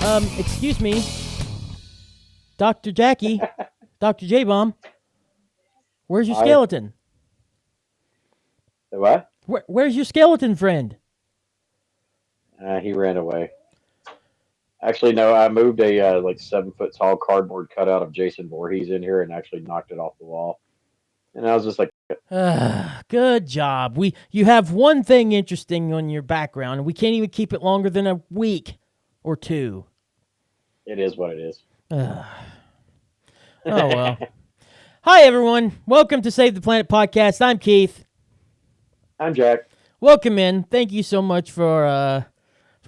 Excuse me, Dr. Jackie, Dr. J-Bomb, where's your skeleton? The what? Where's your skeleton friend? He ran away. Actually, no, I moved a 7 foot tall cardboard cutout of Jason Voorhees in here and actually knocked it off the wall. And I was just like, Good job. You have one thing interesting on your background, and we can't even keep it longer than a week or two. it is what it is. Oh, well. Hi, everyone. Welcome to Save the Planet Podcast. I'm Keith. I'm Jack. Welcome in. Thank you so much for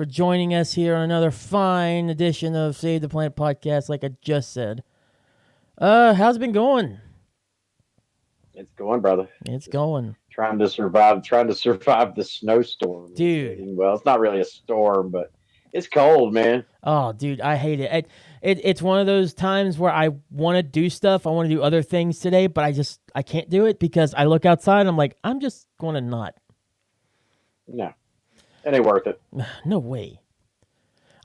joining us here on another fine edition of Save the Planet Podcast, like I just said. How's it been going? It's going, brother. It's going. Trying to survive the snowstorm. Dude. Well, it's not really a storm, but it's cold, man. Oh, dude, I hate it. It's one of those times where I want to do stuff. I want to do other things today, but I can't do it because I look outside and I'm like, I'm just going to not. No. It ain't worth it. No way.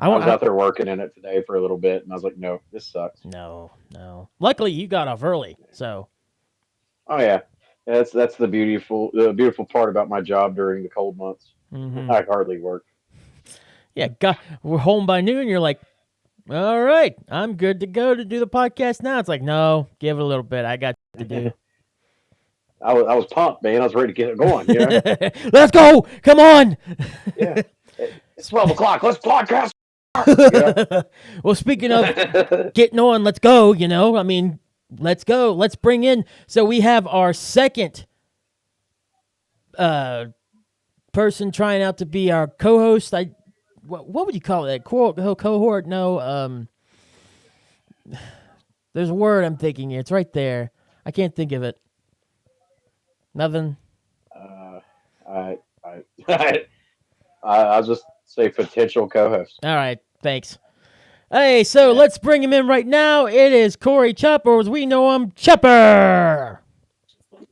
I was out there working in it today for a little bit, and I was like, no, this sucks. No. Luckily, you got off early, so. Oh, yeah. That's the beautiful part about my job during the cold months. Mm-hmm. I hardly work. Yeah, we're home by noon. You're like, all right, I'm good to go to do the podcast now. It's like, no, give it a little bit. I got to do. I was pumped, man. I was ready to get it going. You know? Let's go. Come on. Yeah. It's 12 o'clock. Let's podcast. Well, speaking of getting on, let's go, I mean, let's go. Let's bring in. So we have our second person trying out to be our co-host. What would you call it? Cohort? No. There's a word I'm thinking here. It's right there. I can't think of it. Nothing. I'll just say potential co-host. All right. Thanks. Hey, so let's bring him in right now. It is Corey Chopper, or as we know him, Chopper.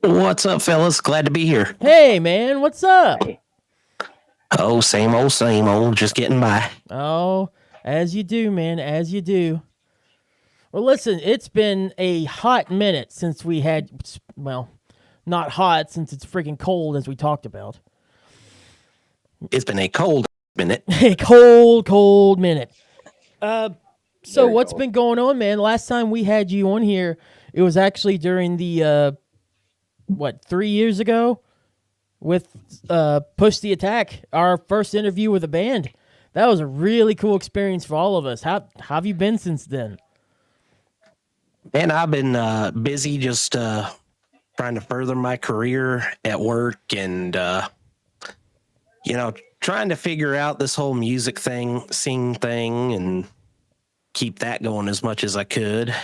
What's up, fellas? Glad to be here. Hey, man. What's up? Oh, same old, just getting by. Oh, as you do, man, as you do. Well, listen, it's been a hot minute since we had, well, not hot since it's freaking cold, as we talked about. It's been a cold minute. A cold minute. So Very what's cold. been going on, man? Last time we had you on here, it was actually during the, 3 years ago? With Push the Attack, our first interview with a band. That was a really cool experience for all of us. How have you been since then? Man, I've been busy just trying to further my career at work and, trying to figure out this whole music scene thing and keep that going as much as I could.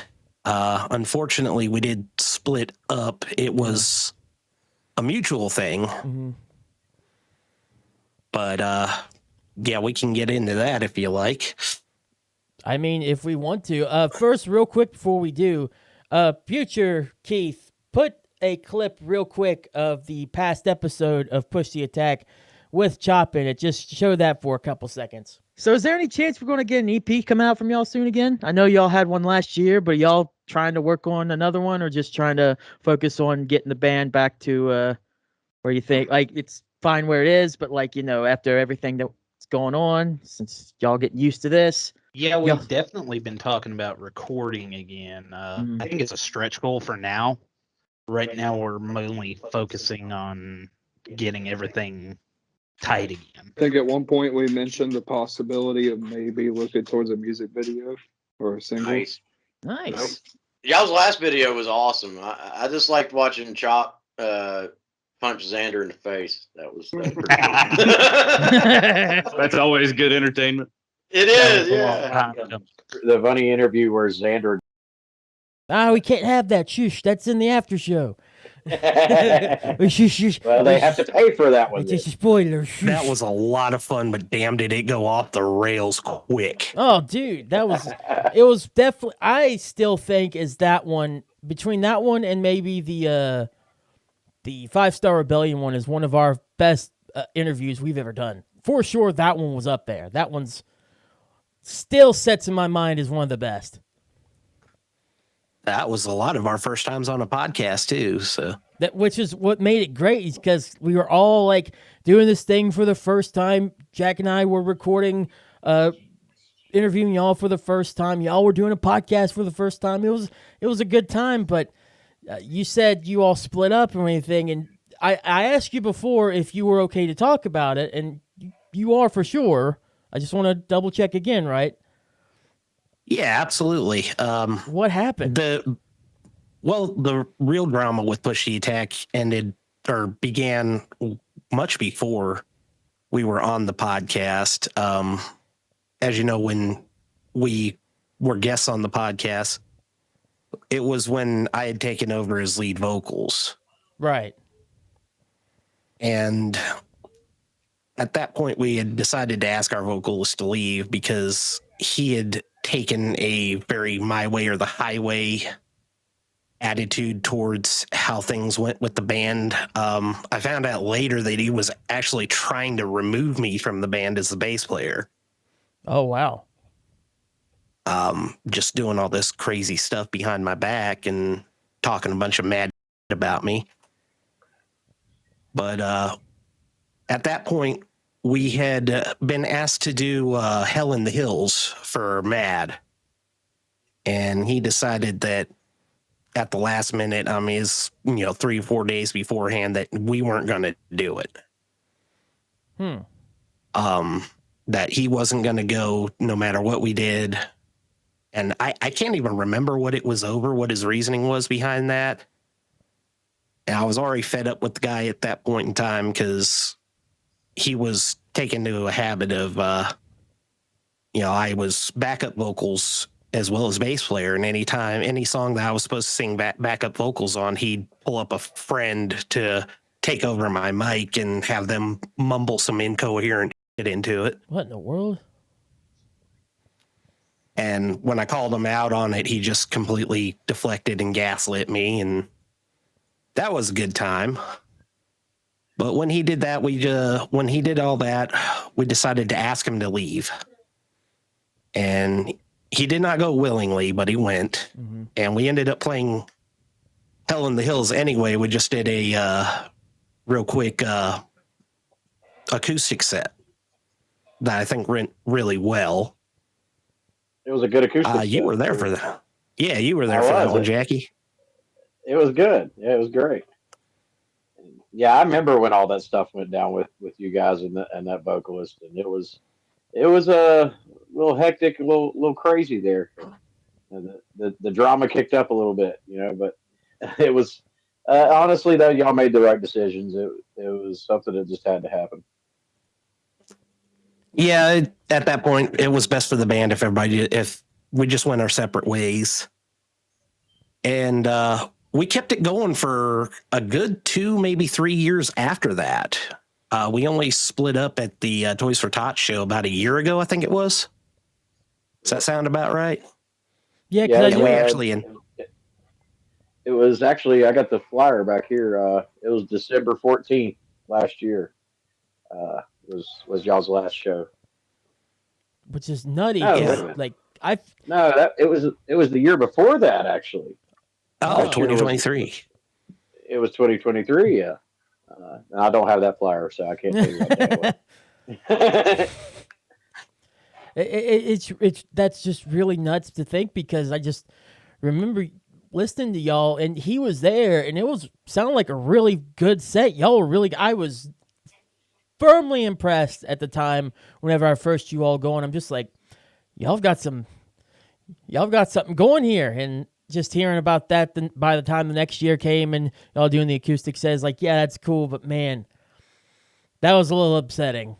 Unfortunately, we did split up. It was a mutual thing. Mm-hmm. But, yeah, we can get into that if you like. I mean, if we want to. First, real quick before we do, future Keith, put a clip real quick of the past episode of Push the Attack with Chop in it. Just show that for a couple seconds. So is there any chance we're going to get an EP coming out from y'all soon again? I know y'all had one last year, but y'all trying to work on another one or just trying to focus on getting the band back to where you think, like, it's fine where it is, but, like, after everything that's going on, since y'all getting used to this. Yeah, we've definitely been talking about recording again. I think it's a stretch goal for now. Right now, we're mainly focusing on getting everything tight again. I think at one point we mentioned the possibility of maybe looking towards a music video or a single. Nice. Y'all's last video was awesome. I just liked watching Chop punch Xander in the face. That was pretty cool. That's always good entertainment. It is, yeah. The funny interview where Xander. We can't have that. Shush. That's in the after show. Shush. Well, they have to pay for that one. It's just a spoiler. Shush. That was a lot of fun, but damn, did it go off the rails quick. Oh, dude, it was definitely, I still think is that one, between that one and maybe the 5-Star Rebellion one is one of our best interviews we've ever done. For sure, that one was up there. That one's still sets in my mind as one of the best. That was a lot of our first times on a podcast too. So Which is what made it great, is because we were all like doing this thing for the first time. Jack and I were recording, interviewing y'all for the first time. Y'all were doing a podcast for the first time. It was a good time, but you said you all split up or anything, and I asked you before if you were okay to talk about it, and you are for sure. I just want to double check again, right? yeah, absolutely. What happened? The real drama with Push the Attack began much before we were on the podcast. As you know, when we were guests on the podcast, it was when I had taken over as lead vocals. Right. And at that point, we had decided to ask our vocalist to leave because he had taken a very my way or the highway attitude towards how things went with the band. I found out later that he was actually trying to remove me from the band as the bass player. Oh, wow. Just doing all this crazy stuff behind my back and talking a bunch of mad about me. But at that point, we had been asked to do Hell in the Hills for Mad. And he decided that at the last minute, 3 or 4 days beforehand, that we weren't going to do it. That he wasn't going to go no matter what we did. And I can't even remember what it was over, what his reasoning was behind that. And I was already fed up with the guy at that point in time because he was taken into a habit of, I was backup vocals as well as bass player. And anytime, any song that I was supposed to sing backup vocals on, he'd pull up a friend to take over my mic and have them mumble some incoherent shit into it. What in the world? And when I called him out on it, he just completely deflected and gaslit me. And that was a good time. But when he did that, when he did all that, we decided to ask him to leave. And he did not go willingly, but he went. Mm-hmm. And we ended up playing Hell in the Hills anyway. We just did a real quick acoustic set that I think went really well. It was a good acoustic. You were there for that. Yeah, you were there for that one, Jackie. It was good. Yeah, it was great. Yeah, I remember when all that stuff went down with you guys and that vocalist, and it was a little hectic, a little crazy there. And the drama kicked up a little bit, but it was honestly though, y'all made the right decisions. It was something that just had to happen. Yeah, at that point, it was best for the band if we just went our separate ways. And we kept it going for a good 2, maybe 3 years after that. We only split up at the Toys for Tots show about a year ago, I think it was. Does that sound about right? Yeah, it was actually, I got the flyer back here. It was December 14th last year. Was y'all's last show, which is nutty. No, it was the year before that actually. 2023. It was 2023. Yeah, I don't have that flyer, so I can't tell you what that was. It's that's just really nuts to think, because I just remember listening to y'all and he was there and it sounded like a really good set. Y'all were really. I was firmly impressed at the time whenever I first you all going. I'm just like, y'all got something going here. And just hearing about that by the time the next year came and y'all doing the acoustic says like, yeah, that's cool, but man, that was a little upsetting.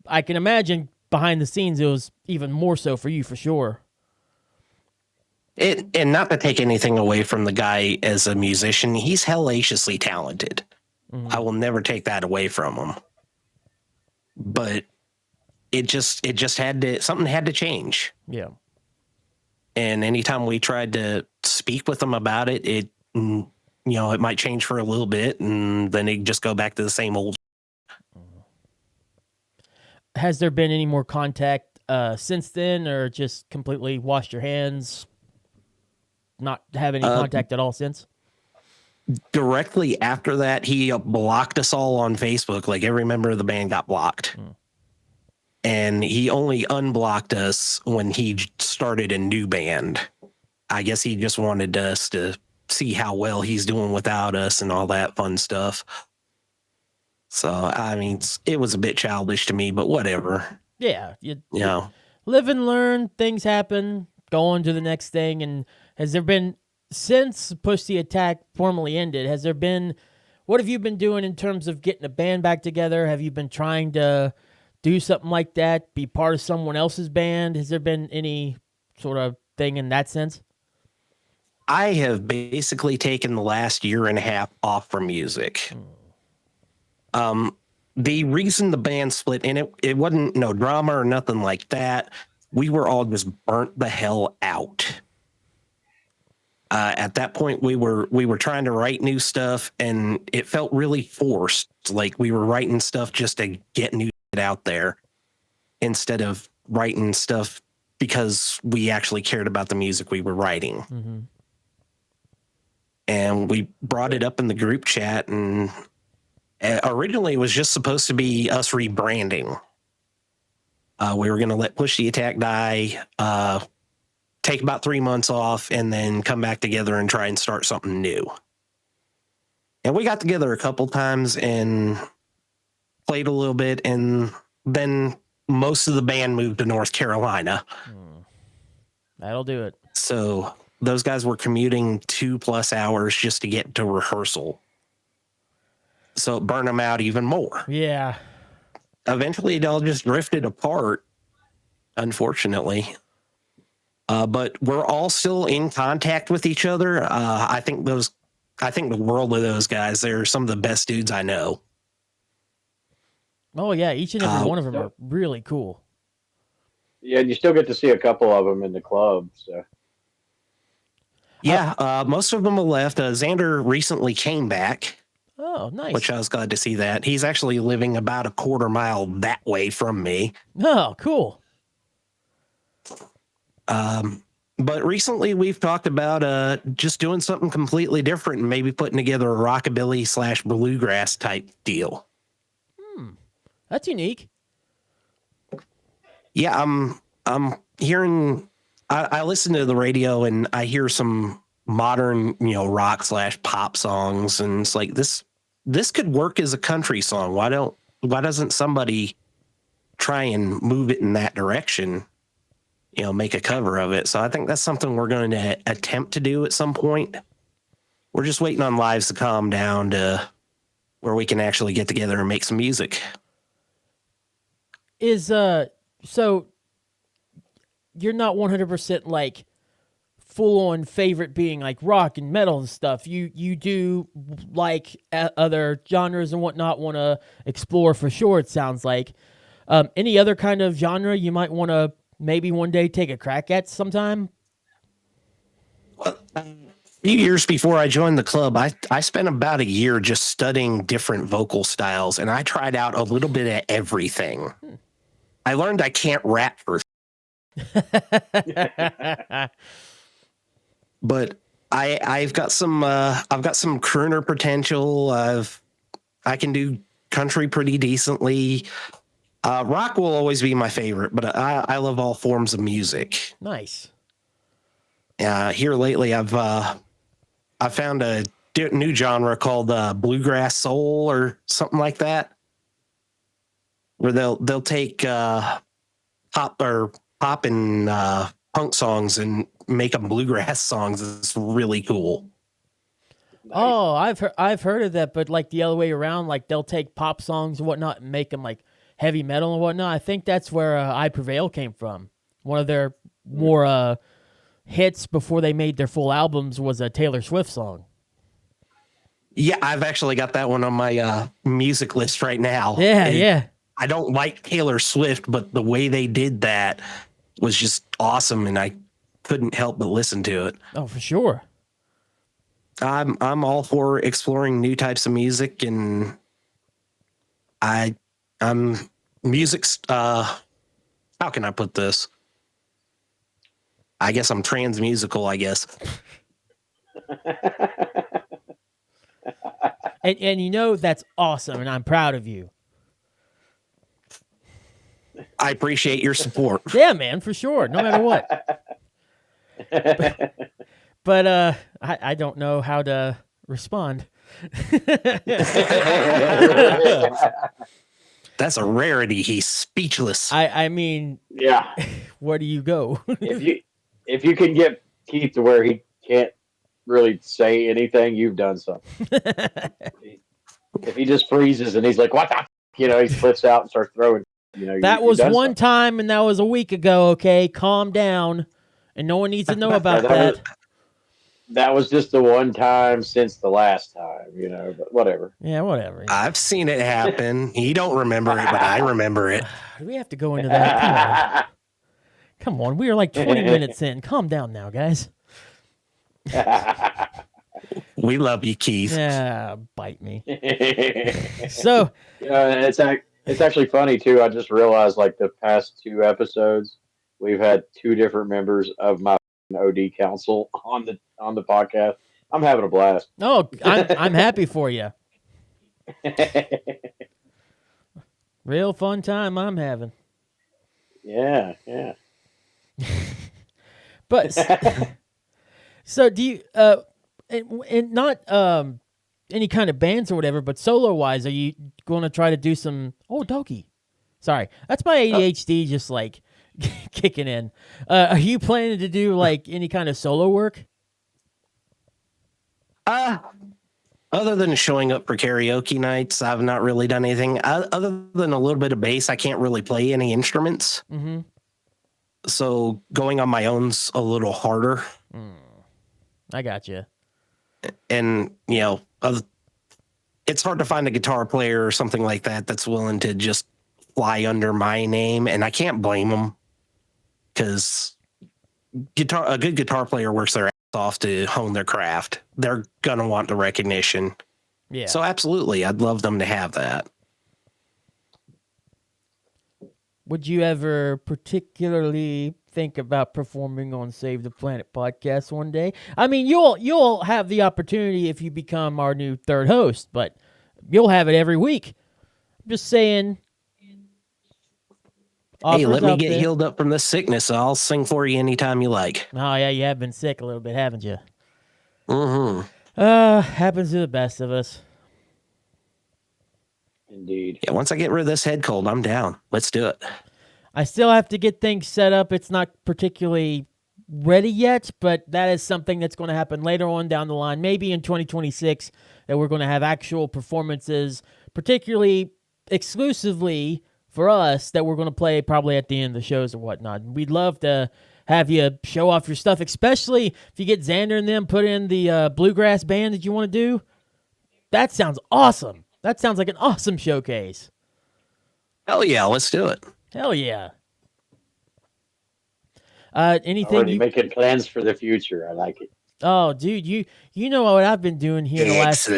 I can imagine behind the scenes it was even more so for you, for sure. And not to take anything away from the guy as a musician, he's hellaciously talented. Mm-hmm. I will never take that away from him. But it just something had to change. Yeah. And anytime we tried to speak with him about it, it might change for a little bit and then it just go back to the same old. Has there been any more contact since then, or just completely washed your hands, not have any contact at all since? Directly after that, he blocked us all on Facebook. Like every member of the band got blocked. And he only unblocked us when he started a new band. I guess he just wanted us to see how well he's doing without us and all that fun stuff. So, I mean, it was a bit childish to me, but whatever. Yeah, You know, live and learn. Things happen. Go on to the next thing. And has there been, since Push the Attack formally ended, has there been, what have you been doing in terms of getting a band back together? Have you been trying to do something like that, be part of someone else's band? Has there been any sort of thing in that sense? I have basically taken the last year and a half off from music. The reason the band split, and it wasn't no drama or nothing like that. We were all just burnt the hell out. At that point, we were trying to write new stuff, and it felt really forced. Like we were writing stuff just to get new shit out there, instead of writing stuff because we actually cared about the music we were writing. Mm-hmm. And we brought it up in the group chat, and originally it was just supposed to be us rebranding. We were going to let Push the Attack die, take about 3 months off, and then come back together and try and start something new. And we got together a couple times and played a little bit, and then most of the band moved to North Carolina. That'll do it. So those guys were commuting 2+ hours just to get to rehearsal. So it burned them out even more. Yeah. Eventually, it all just drifted apart, unfortunately. But we're all still in contact with each other. I think the world of those guys, they're some of the best dudes I know. Oh, yeah. Each and every one of them are really cool. Yeah, and you still get to see a couple of them in the club. So Yeah, most of them have left. Xander recently came back. Oh, nice. Which I was glad to see that. He's actually living about a quarter mile that way from me. Oh, cool. But recently we've talked about just doing something completely different and maybe putting together a rockabilly / bluegrass type deal. That's unique. Yeah, I'm hearing. I listen to the radio and I hear some modern, rock / pop songs, and it's like this could work as a country song. Why doesn't somebody try and move it in that direction? Make a cover of it. So I think that's something we're going to attempt to do at some point. We're just waiting on lives to calm down to where we can actually get together and make some music. So you're not 100% like full on favorite being like rock and metal and stuff. You do like other genres and whatnot, want to explore for sure, it sounds like. Any other kind of genre you might want to maybe one day take a crack at sometime? Well, a few years before I joined the club, I spent about a year just studying different vocal styles, and I tried out a little bit of everything. I learned I can't rap for but I've got some crooner potential. I can do country pretty decently. Rock will always be my favorite, but I love all forms of music. Nice. Here lately, I've found a new genre called bluegrass soul or something like that, where they'll take pop and punk songs and make them bluegrass songs. It's really cool. nice. Oh, I've heard of that, but like the other way around, like they'll take pop songs and whatnot and make them like heavy metal and whatnot. I think that's where I Prevail came from. One of their more hits before they made their full albums was a Taylor Swift song. Yeah, I've actually got that one on my music list right now. Yeah. I don't like Taylor Swift, but the way they did that was just awesome, and I couldn't help but listen to it. Oh, for sure. I'm all for exploring new types of music, and I'm music's how can I put this? I guess I'm trans musical, I guess. And you know that's awesome, and I'm proud of you. I appreciate your support. Yeah, man, for sure. No matter what. But I don't know how to respond. That's a rarity. He's speechless. I mean, Yeah. where do you go? If you can get Keith to where he can't really say anything, you've done something. If he just freezes and he's like, "What the?" He flips out and starts throwing. That you've was done one something. time, and that was a week ago. Okay, calm down, and no one needs to know about that. That was just the one time since the last time, but whatever. Yeah, whatever. I've seen it happen. You don't remember it, but I remember it. Do we have to go into that? Come on. We are like 20 minutes in. Calm down now, guys. We love you, Keith. Yeah, bite me. So, it's actually funny too. I just realized like the past 2 episodes, we've had 2 different members of my OD council on the podcast. I'm having a blast. oh, I'm happy for you. Real fun time I'm having. Yeah. But so do you and not any kind of bands or whatever, but solo wise, are you going to try to do some doggy? Sorry. That's my ADHD just like kicking in. Are you planning to do like any kind of solo work? Other than showing up for karaoke nights, I've not really done anything. Other than a little bit of bass, I can't really play any instruments. Mm-hmm. So going on my own's a little harder. I got you. And, it's hard to find a guitar player or something like that that's willing to just fly under my name. And I can't blame them because a good guitar player works their ass off to hone their craft. They're going to want the recognition. Yeah. So absolutely, I'd love them to have that. Would you ever particularly think about performing on Save the Planet podcast one day? I mean, you'll have the opportunity if you become our new third host, but you'll have it every week. I'm just saying. Hey, let me out get there. healed up from this sickness. I'll sing for you anytime you like. Oh yeah, you have been sick a little bit, haven't you? Mm-hmm. Happens to the best of us. Indeed. Yeah, once I get rid of this head cold, I'm down. Let's do it. I still have to get things set up. It's not particularly ready yet, but that is something that's going to happen later on down the line, maybe in 2026, that we're going to have actual performances, particularly exclusively for us, that we're going to play probably at the end of the shows or whatnot. We'd love to have you show off your stuff, especially if you get Xander and them put in the bluegrass band that you want to do. That sounds awesome. That sounds like an awesome showcase. Hell yeah, let's do it. Hell yeah. Anything Already making plans for the future. I like it. Oh, dude, you know what I've been doing here the last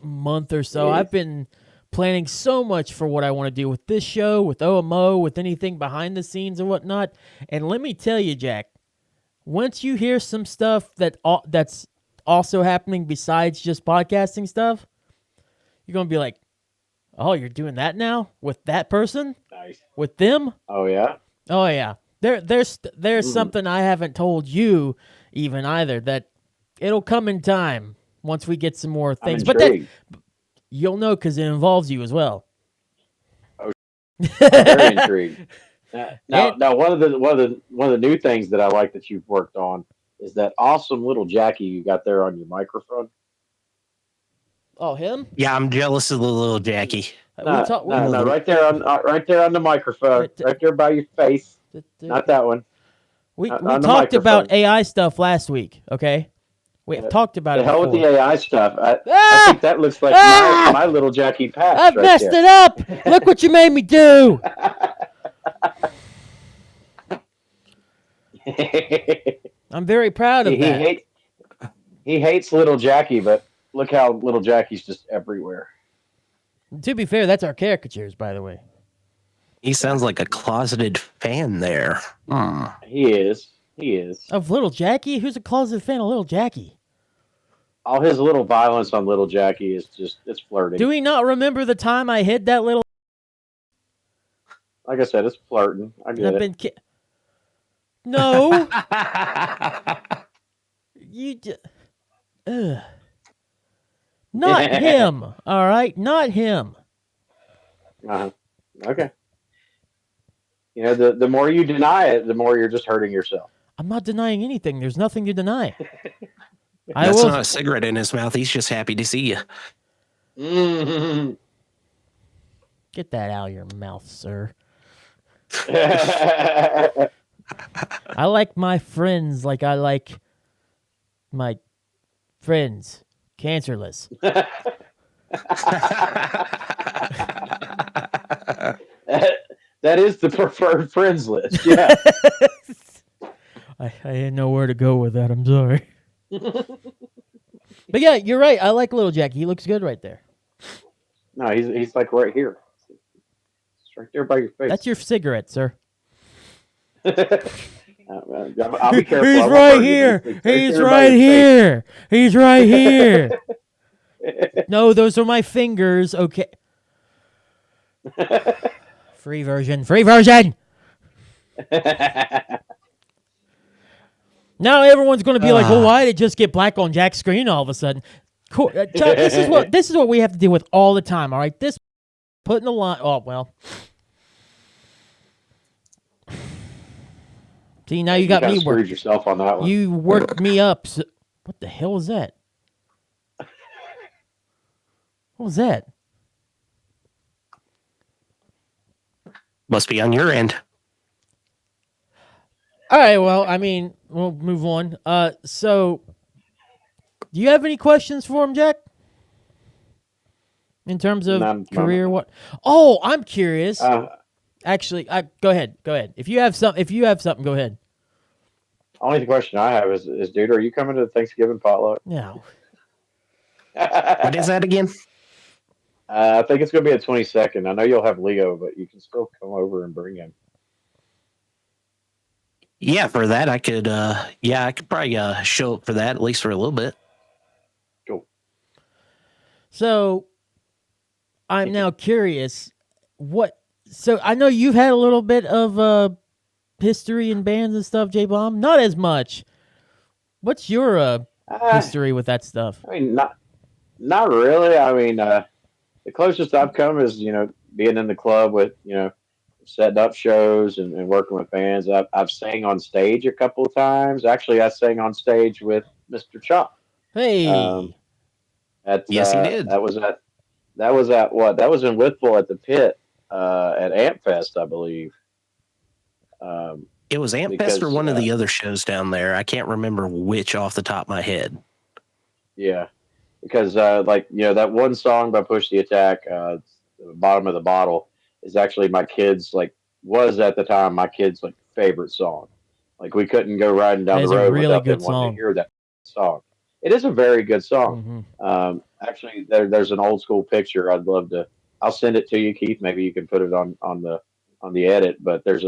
month or so. Yeah. I've been planning so much for what I want to do with this show, with OMO, with anything behind the scenes and whatnot. And let me tell you, Jack, once you hear some stuff that's also happening besides just podcasting stuff, you're gonna be like, "Oh, you're doing that now with that person, Nice. with them?" Oh yeah. Oh yeah. There's something I haven't told you even either, that it'll come in time once we get some more things. I'm But that intrigued. you'll know because it involves you as well. Very intrigued. Now, one of the new things that I like that you've worked on is that awesome little Jackie you got there on your microphone. Oh, him? Yeah, I'm jealous of the little Jackie. No, right there on the microphone, right there by your face. Not that one. We on the talked about microphone. AI stuff last week. Okay, we have talked about The it hell before. with the AI stuff. I Ah! think that looks like Ah! my little Jackie Patch. I've right messed there. it up. Look what you made me do. I'm very proud of he that. hates little Jackie, but look how little Jackie's just everywhere. To be fair, that's our caricatures, by the way. He sounds like a closeted fan there. He is. He is. Of Little Jackie? Who's a closet fan of Little Jackie? All his little violence on Little Jackie is just, it's flirting. Do we not remember the time I hid that little? Like I said, it's flirting. I get it. No. You not him. All right, not him. Okay. You know, the more you deny it, the more you're just hurting yourself. I'm not denying anything. There's nothing to deny. That's not a cigarette in his mouth. He's just happy to see you. Mm-hmm. Get that out of your mouth, sir. I like my friends like I like my friends. Cancerless. That is the preferred friends list. Yeah. I didn't know where to go with that. I'm sorry. But yeah, you're right. I like Little Jackie. He looks good right there. No, he's like right here. It's right there by your face. That's your cigarette, sir. I'll be careful. He's right here. He's right here. He's right here. No, those are my fingers. Okay. Free version. Free version. Now everyone's going to be like, "Well, why did it just get black on Jack's screen all of a sudden?" Cool. Chuck, this is what we have to deal with all the time. All right, this putting the line. Oh well. See, now you got me screwed yourself on that one. You worked me up. So, what the hell was that? What was that? Must be on your end. All right, well, I mean, we'll move on. So, do you have any questions for him, Jack? In terms of career, what? Oh, I'm curious. Actually, go ahead. Go ahead. If you have something, go ahead. Only question I have is, dude, are you coming to the Thanksgiving potluck? No. What is that again? I think it's going to be the 22nd. I know you'll have Leo, but you can still come over and bring him. Yeah, for that I could. I could probably show up for that at least for a little bit. Cool. So, I'm now curious. So I know you've had a little bit of history in bands and stuff, J-Bomb. Not as much. What's your history with that stuff? I mean, not really. I mean, the closest I've come is, being in the club with, setting up shows and working with bands. I've sang on stage a couple of times. Actually, I sang on stage with Mr. Chop. Hey. Yes, he did. That was at what? That was in Whitfield at the Pit at Amp Fest, I believe. It was Amp Fest or one of the other shows down there. I can't remember which off the top of my head. Yeah, because that one song by Push the Attack, the Bottom of the Bottle, is actually my kids was at the time my kids' favorite song. Like we couldn't go riding down the road without them wanting to hear that song. It is a very good song. Mm-hmm. Actually, there's an old school picture. I'd love to. I'll send it to you, Keith. Maybe you can put it on the edit. But there's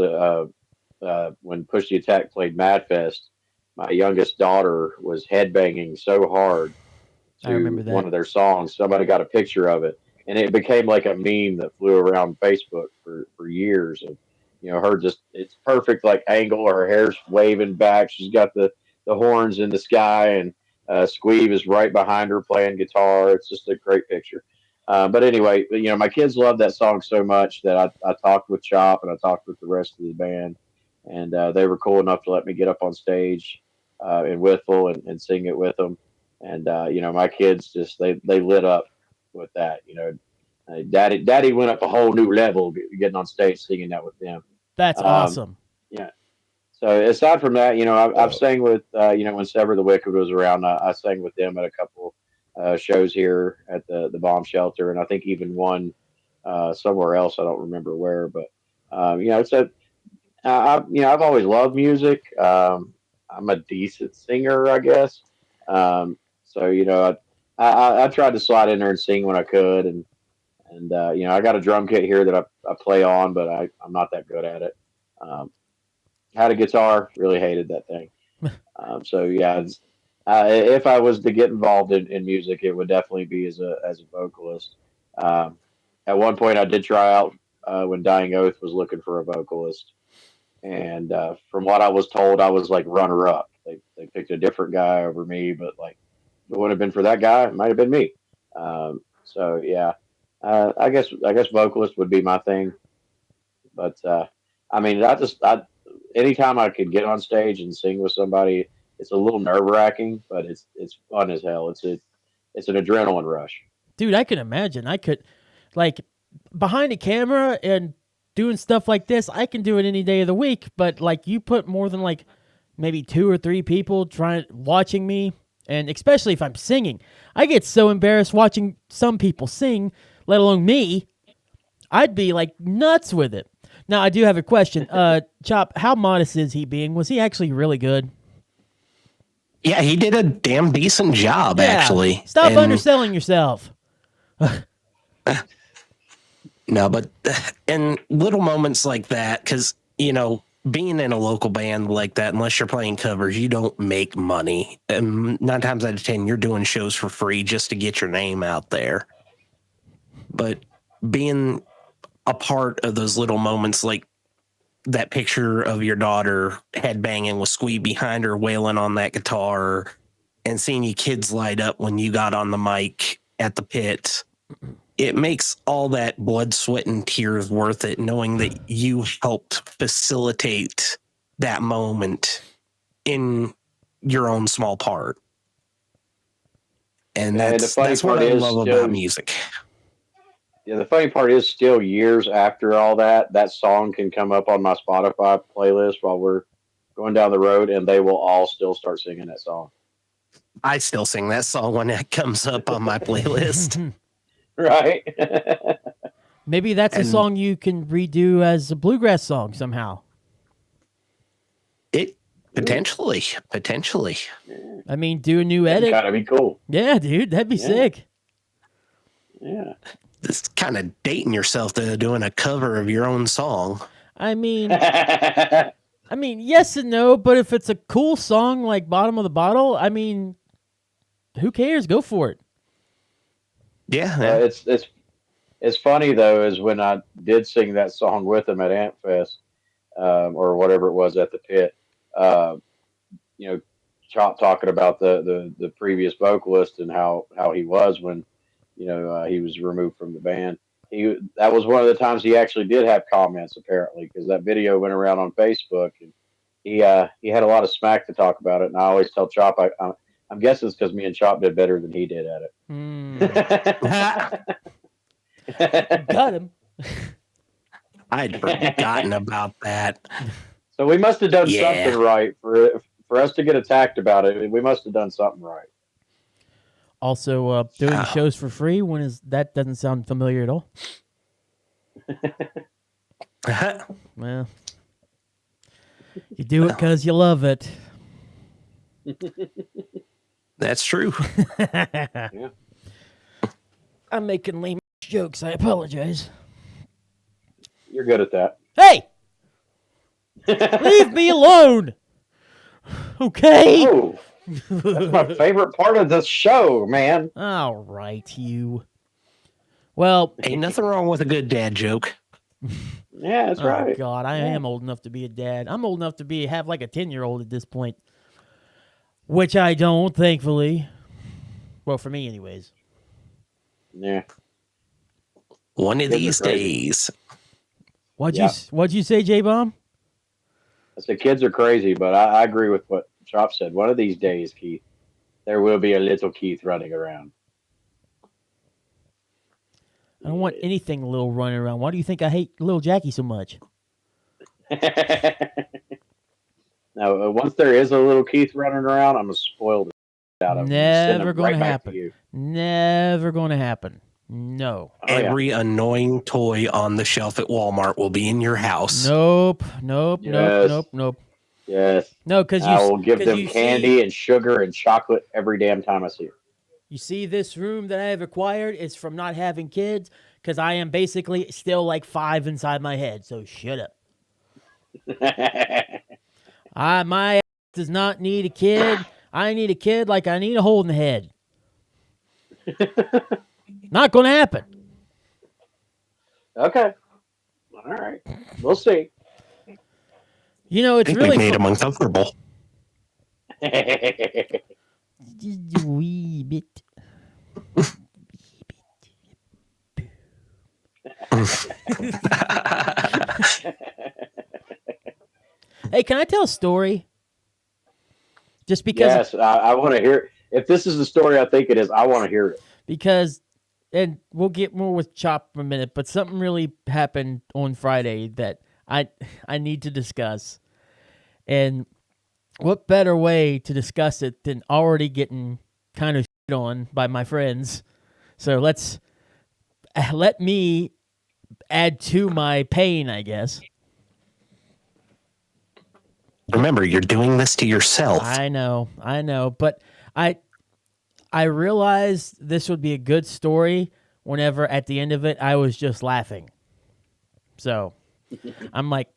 when Push the Attack played Madfest, my youngest daughter was headbanging so hard to one of their songs. Somebody got a picture of it, and it became like a meme that flew around Facebook for years. And her it's perfect angle. Her hair's waving back. She's got the horns in the sky, and Squeeve is right behind her playing guitar. It's just a great picture. But anyway, my kids love that song so much that I talked with Chop and I talked with the rest of the band, and they were cool enough to let me get up on stage in Whitfield and sing it with them. And my kids just they lit up with that. Daddy went up a whole new level getting on stage singing that with them. That's awesome. Yeah. So aside from that, I've sang with when Sever the Wicked was around, I sang with them at a couple shows here at the bomb shelter, and I think even one somewhere else. I don't remember where, but I've always loved music. I'm a decent singer, I guess. So I tried to slide in there and sing when I could, and And I got a drum kit here that I play on, but I'm not that good at it. Um, had a guitar, really hated that thing. So yeah, if I was to get involved in music, it would definitely be as a vocalist. Um, at one point, I did try out when Dying Oath was looking for a vocalist, and from what I was told, I was like runner up. They picked a different guy over me, but like if it would have been for that guy, it might have been me. So yeah, I guess vocalist would be my thing. But I mean, anytime I could get on stage and sing with somebody, it's a little nerve wracking, but it's fun as hell. It's an adrenaline rush. Dude, I can imagine. I could, like, behind a camera and doing stuff like this, I can do it any day of the week. But like, you put more than like maybe 2 or 3 people watching me, and especially if I'm singing, I get so embarrassed watching some people sing, let alone me. I'd be like nuts with it. Now, I do have a question. Chop, how modest is he being? Was he actually really good? Yeah, he did a damn decent job, actually. Stop And- underselling yourself. No, but in little moments like that, because, being in a local band like that, unless you're playing covers, you don't make money. And 9 times out of 10, you're doing shows for free just to get your name out there. But being a part of those little moments, like that picture of your daughter headbanging with Squee behind her, wailing on that guitar, and seeing you kids light up when you got on the mic at the pit, it makes all that blood, sweat, and tears worth it, knowing that you helped facilitate that moment in your own small part. And that's what I love about music. Yeah, the funny part is still years after all that song can come up on my Spotify playlist while we're going down the road, and they will all still start singing that song. I still sing that song when it comes up on my playlist. Right? Maybe that's a song you can redo as a bluegrass song somehow. It potentially. I mean, do a new edit. Gotta be cool. Yeah, dude, that'd be sick. Yeah. This kind of dating yourself to doing a cover of your own song. I mean, yes and no, but if it's a cool song like Bottom of the Bottle, I mean, who cares? Go for it. Yeah. It's funny though, is when I did sing that song with them at Antfest, or whatever it was at the pit. Chop talking about the previous vocalist and how he was when he was removed from the band. That was one of the times he actually did have comments, apparently, because that video went around on Facebook, and he had a lot of smack to talk about it. And I always tell Chop, I'm guessing it's because me and Chop did better than he did at it. Got him. I'd forgotten about that. So we must have done something right for us to get attacked about it. We must have done something right. Also, doing shows for free, that doesn't sound familiar at all. Well, you do it because you love it. That's true. Yeah. I'm making lame jokes. I apologize. You're good at that. Hey! Leave me alone! Okay? Oh, that's my favorite part of the show, man. All right, you. Well, Ain't nothing wrong with a good dad joke. Yeah, that's right. Oh, God, I am old enough to be a dad. I'm old enough to have like a 10-year-old at this point. Which I don't, thankfully. Well, for me, anyways. Yeah. One of these days. What'd you say, J-Bomb? I said kids are crazy, but I agree with what Chop said. One of these days, Keith, there will be a little Keith running around. I don't want anything little running around. Why do you think I hate little Jackie so much? Now, once there is a little Keith running around, I'm going to spoil the out of him. Never going to back happen. you. Never going to happen. No. Oh, yeah. Every annoying toy on the shelf at Walmart will be in your house. Nope. Yes. Nope. Yes. No, because I will give them candy and sugar and chocolate every damn time I see it. You see this room that I have acquired? It's from not having kids, because I am basically still like 5 inside my head. So shut up. My ass does not need a kid. I need a kid like I need a hole in the head. Not going to happen. Okay. All right. We'll see. You know, I it's think really we've made him uncomfortable. just a wee bit. Hey, can I tell a story? Just because, Yes, I want to hear. If this is the story I think it is, I want to hear it. because, and we'll get more with Chop in a minute, but something really happened on Friday that I need to discuss. And what better way to discuss it than already getting kind of shit on by my friends? So let me add to my pain, I guess. Remember, you're doing this to yourself. I know, but I realized this would be a good story whenever at the end of it I was just laughing. So I'm like,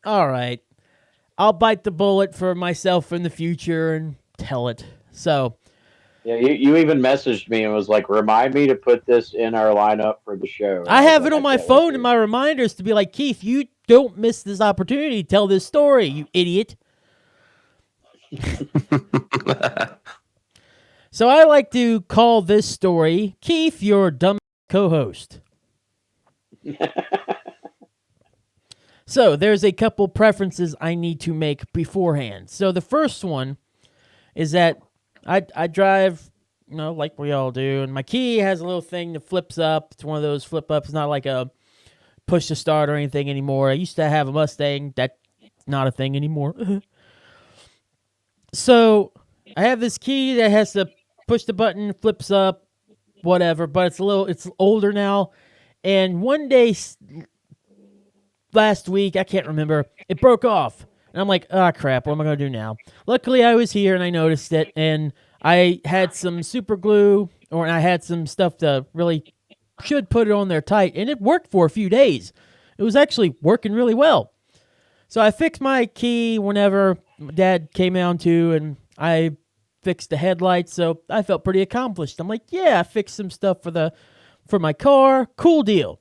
all right, I'll bite the bullet for myself in the future and tell it. So Yeah, you even messaged me and was like, "Remind me to put this in our lineup for the show." And I was have like, it on my can't wait phone to in my reminders to be like, Keith, you don't miss this opportunity to tell this story, you idiot. So I like to call this story Keith, your dumb co-host. So there's a couple preferences I need to make beforehand. So the first one is that I drive, like we all do, and my key has a little thing that flips up. It's one of those flip ups, not like a push to start or anything anymore. I used to have a Mustang. That's not a thing anymore. So I have this key that has to push the button, flips up, whatever, but it's older now. And one day last week, I can't remember, it broke off. And I'm like, oh crap, what am I going to do now? Luckily, I was here and I noticed it, and I had some super glue, or I had some stuff to really should put it on there tight, and it worked for a few days. It was actually working really well. So I fixed my key whenever Dad came down to, and I fixed the headlights, so I felt pretty accomplished. I'm like, yeah, I fixed some stuff for my car. Cool deal.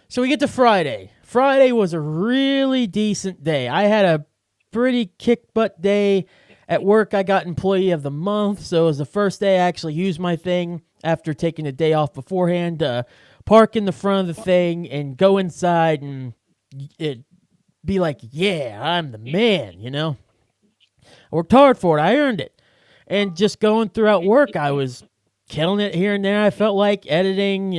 So we get to Friday. Friday was a really decent day. I had a pretty kick-butt day. At work, I got Employee of the Month, so it was the first day I actually used my thing after taking a day off beforehand to park in the front of the thing and go inside and be like, yeah, I'm the man, I worked hard for it. I earned it. And just going throughout work, I was killing it here and there. I felt like editing,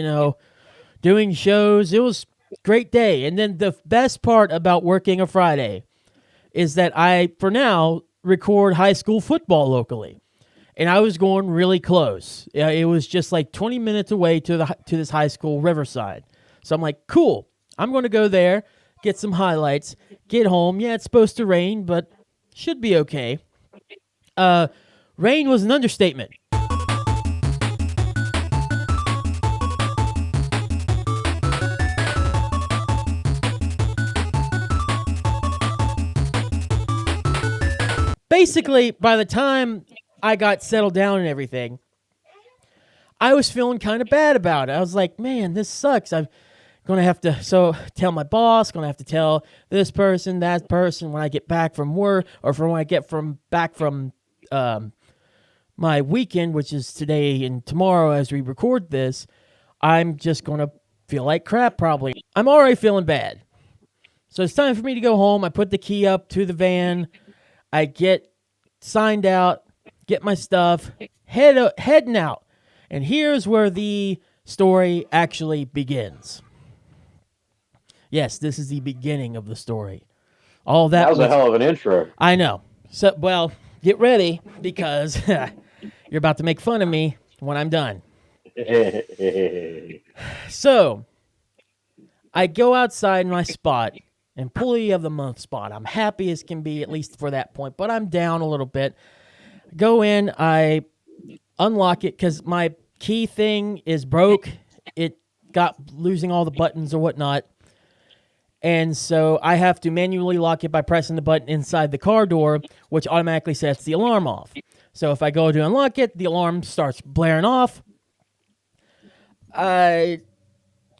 doing shows. It was a great day. And then the best part about working a Friday is that I, for now, record high school football locally. And I was going really close. It was just like 20 minutes away to this high school, Riverside. So I'm like, cool. I'm going to go there, get some highlights, get home. Yeah, it's supposed to rain, but should be okay. Rain was an understatement. Basically, by the time I got settled down and everything, I was feeling kind of bad about it. I was like, man, this sucks. I'm going to have to tell my boss, going to have to tell this person, that person when I get back from work, or when I get back from my weekend, which is today and tomorrow as we record this. I'm just going to feel like crap probably. I'm already feeling bad. So it's time for me to go home. I put the key up to the van. I get signed out, get my stuff, heading out. And here's where the story actually begins. Yes, this is the beginning of the story. All that was a hell of an intro. I know. So, well, get ready because you're about to make fun of me when I'm done. So, I go outside my spot, Employee of the Month spot. I'm happy as can be, at least for that point, but I'm down a little bit. Go in, I unlock it because my key thing is broke. got losing all the buttons or whatnot. And so I have to manually lock it by pressing the button inside the car door, which automatically sets the alarm off. So if I go to unlock it, the alarm starts blaring off. I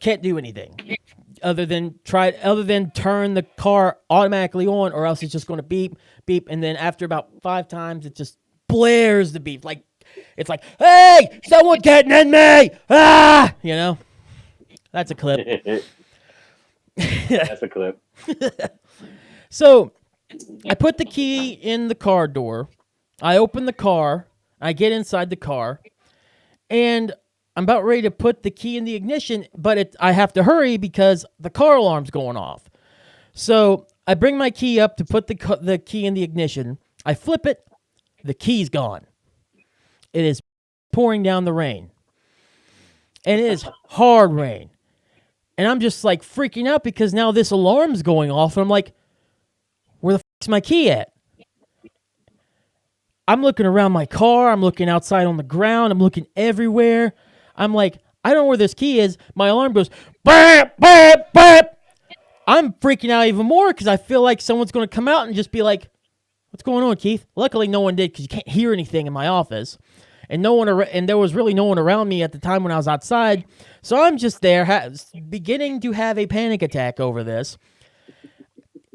can't do anything other than turn the car automatically on, or else it's just going to beep, beep, and then after about 5 times, it just blares the beep. Like it's like, "Hey, someone getting in me!" Ah, you know. That's a clip. That's a clip. So I put the key in the car door. I open the car. I get inside the car, and I'm about ready to put the key in the ignition, but I have to hurry because the car alarm's going off. So I bring my key up to put the key in the ignition. I flip it. The key's gone. It is pouring down the rain. And it is hard rain. And I'm just like freaking out because now this alarm's going off. And I'm like, where the fuck's my key at? I'm looking around my car. I'm looking outside on the ground. I'm looking everywhere. I'm like, I don't know where this key is. My alarm goes, bap, bap, bap. I'm freaking out even more because I feel like someone's going to come out and just be like, what's going on, Keith? Luckily, no one did because you can't hear anything in my office. And there was really no one around me at the time when I was outside. So I'm just there beginning to have a panic attack over this.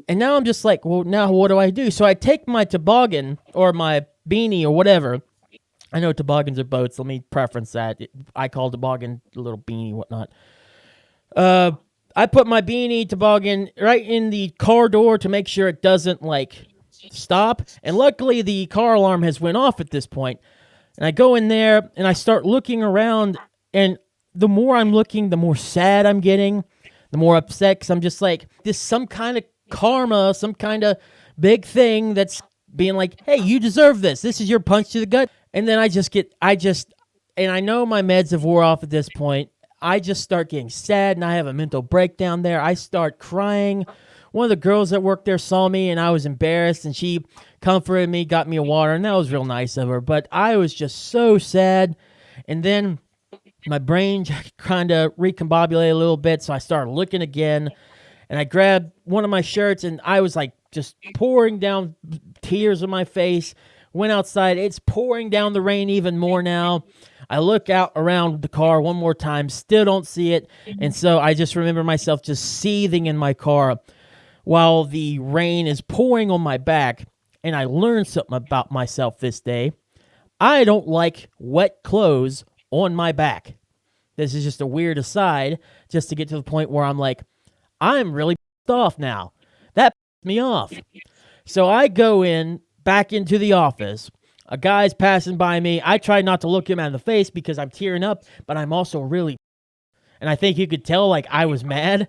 And now I'm just like, well, now what do I do? So I take my toboggan or my beanie or whatever. I know toboggans are boats. Let me preference that. I call toboggan a little beanie, whatnot. I put my beanie toboggan right in the car door to make sure it doesn't, like, stop. And luckily, the car alarm has went off at this point. And I go in there, and I start looking around. And the more I'm looking, the more sad I'm getting. The more upset, because I'm just like, this some kind of karma, some kind of big thing that's being like, hey, you deserve this. This is your punch to the gut. And then and I know my meds have wore off at this point. I just start getting sad, and I have a mental breakdown there. I start crying. One of the girls that worked there saw me, and I was embarrassed, and she comforted me, got me a water, and that was real nice of her. But I was just so sad. And then my brain kind of recombobulated a little bit, so I started looking again, and I grabbed one of my shirts, and I was like just pouring down tears on my face. Went outside. It's pouring down the rain even more now. I look out around the car one more time, still don't see it. And so I just remember myself just seething in my car while the rain is pouring on my back. And I learned something about myself this day. I don't like wet clothes on my back. This is just a weird aside, just to get to the point where I'm like, I'm really pissed off now. That pissed me off. So I go back into the office. A guy's passing by me. I try not to look him in the face because I'm tearing up, but I'm also really, and I think you could tell like I was mad.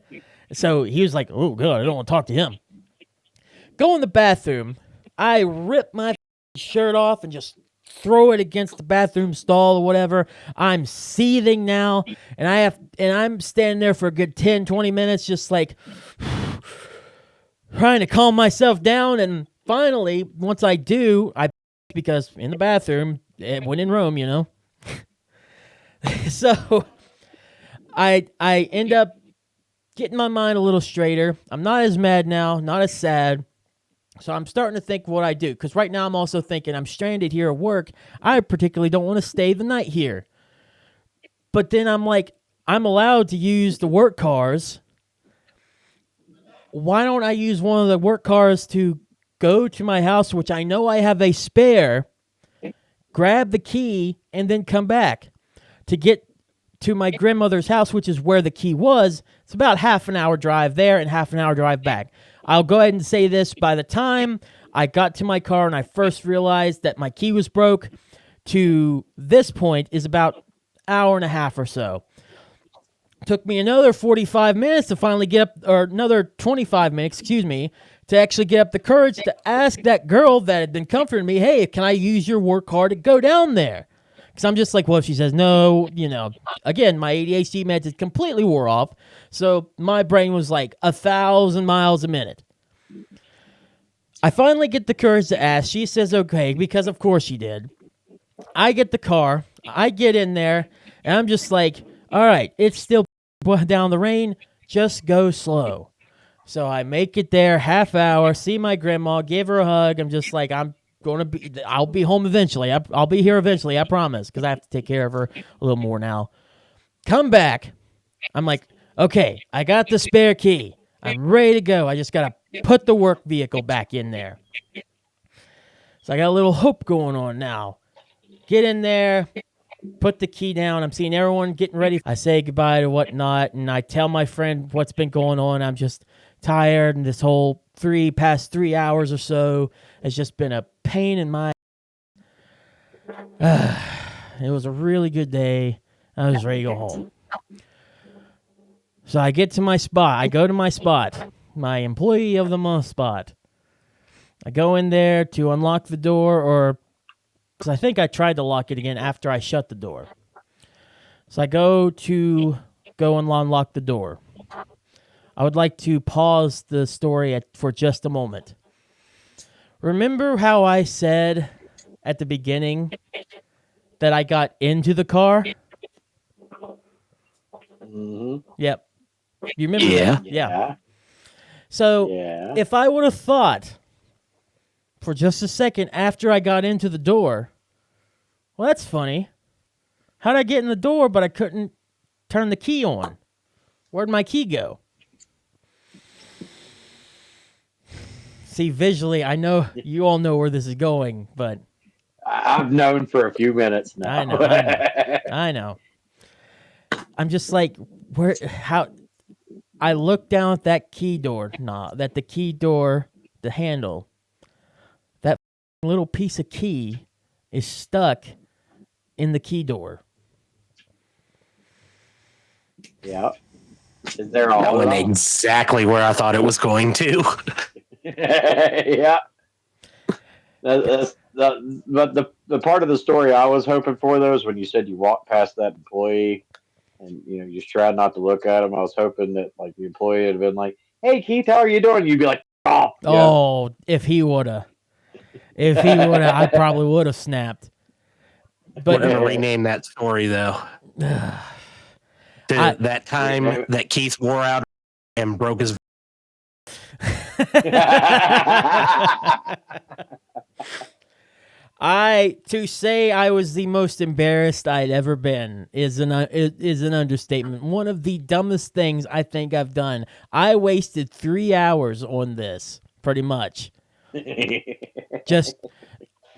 So he was like, oh God, I don't want to talk to him. Go in the bathroom. I rip my shirt off and just throw it against the bathroom stall or whatever. I'm seething now, and I'm standing there for a good 10, 20 minutes just like trying to calm myself down. And finally, once I do, because in the bathroom, when in Rome, you know. So I end up getting my mind a little straighter. I'm not as mad now, not as sad. So I'm starting to think what I do. Because right now I'm also thinking I'm stranded here at work. I particularly don't want to stay the night here. But then I'm like, I'm allowed to use the work cars. Why don't I use one of the work cars to go to my house, which I know I have a spare, grab the key, and then come back to get to my grandmother's house, which is where the key was. It's about half an hour drive there and half an hour drive back. I'll go ahead and say this. By the time I got to my car and I first realized that my key was broke, to this point is about an hour and a half or so. Took me another 45 minutes to finally get up, or another 25 minutes, to actually get up the courage to ask that girl that had been comforting me, hey, can I use your work car to go down there? Because I'm just like, well, if she says no, again, my ADHD meds had completely wore off. So my brain was like 1,000 miles a minute. I finally get the courage to ask. She says okay, because of course she did. I get the car. I get in there, and I'm just like, all right, it's still down the rain, just go slow. So I make it there, half hour, see my grandma, give her a hug. I'm just like, I'll be home eventually. I'll be here eventually, I promise, because I have to take care of her a little more now. Come back. I'm like, okay, I got the spare key. I'm ready to go. I just got to put the work vehicle back in there. So I got a little hope going on now. Get in there, put the key down. I'm seeing everyone getting ready. I say goodbye to whatnot, and I tell my friend what's been going on. I'm just tired, and this whole past 3 hours or so has just been a pain in my. It was a really good day. I was ready to go home. So I get to my spot. I go to my spot, my employee of the month spot. I go in there to unlock the door, because I think I tried to lock it again after I shut the door. So I go and unlock the door. I would like to pause the story for just a moment. Remember how I said at the beginning that I got into the car? Mm-hmm. Yep. You remember that? Yeah. So if I would have thought for just a second after I got into the door, well, that's funny. How'd I get in the door, but I couldn't turn the key on? Where'd my key go? See, visually, I know you all know where this is going, but I've known for a few minutes now. I know. I'm just like, how? I look down at that key door knob, the handle, that little piece of key is stuck in the key door. Yeah. Is there all that went exactly where I thought it was going to. Yeah. But the part of the story I was hoping for, though, is when you said you walked past that employee and you just tried not to look at him. I was hoping that like the employee had been like, "Hey Keith, how are you doing?" You'd be like, "Oh, yeah." Oh, if he would have, I probably would have snapped. But we're gonna rename that story though. That time that Keith wore out and broke his. To say I was the most embarrassed I'd ever been is an understatement. One of the dumbest things I think I've done. I wasted 3 hours on this, pretty much. Just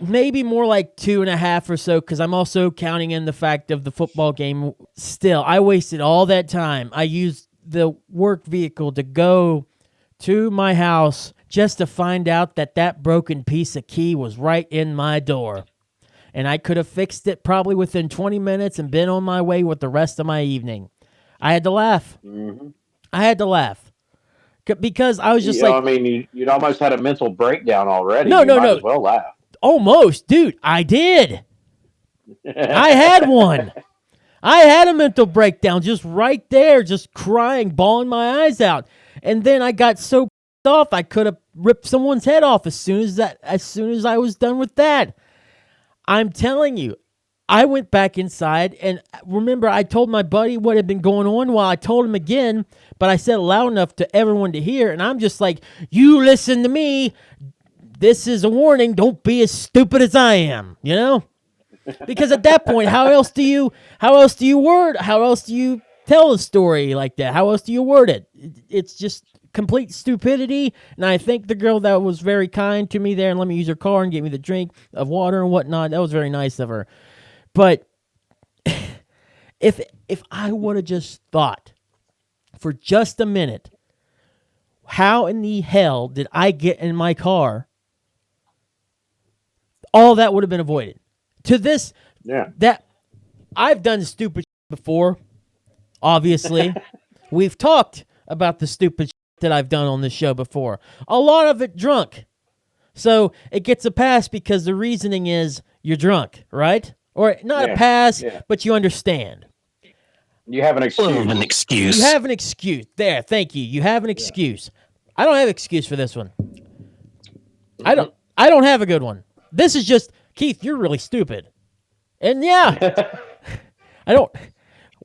maybe more like 2.5 or so, because I'm also counting in the fact of the football game. Still, I wasted all that time. I used the work vehicle to go to my house just to find out that broken piece of key was right in my door. And I could have fixed it probably within 20 minutes and been on my way with the rest of my evening. I had to laugh. Mm-hmm. I had to laugh. Because I was just like... I mean, you'd almost had a mental breakdown already. No. Might as well laugh. Almost. Dude, I did. I had one. I had a mental breakdown just right there, just crying, bawling my eyes out. And then I got so off I could have ripped someone's head off as soon as I was done with that. I'm telling you, I went back inside, and remember I told my buddy what had been going on. Well, I told him again, but I said it loud enough to everyone to hear, and I'm just like, you listen to me. This is a warning. Don't be as stupid as I am, you know? Because at that point, how else do you tell a story like that? How else do you word it? It's just complete stupidity. And I thank the girl that was very kind to me there and let me use her car and gave me the drink of water and whatnot. That was very nice of her. But if I would have just thought for just a minute, how in the hell did I get in my car? All that would have been avoided. To this, that I've done stupid before, obviously. We've talked about the stupid that I've done on this show before. A lot of it drunk. So it gets a pass because the reasoning is you're drunk, right? Or not a pass, but you understand. You have an excuse. You have an excuse. There, thank you. You have an excuse. I don't have an excuse for this one. I don't have a good one. This is just, Keith, you're really stupid. And yeah,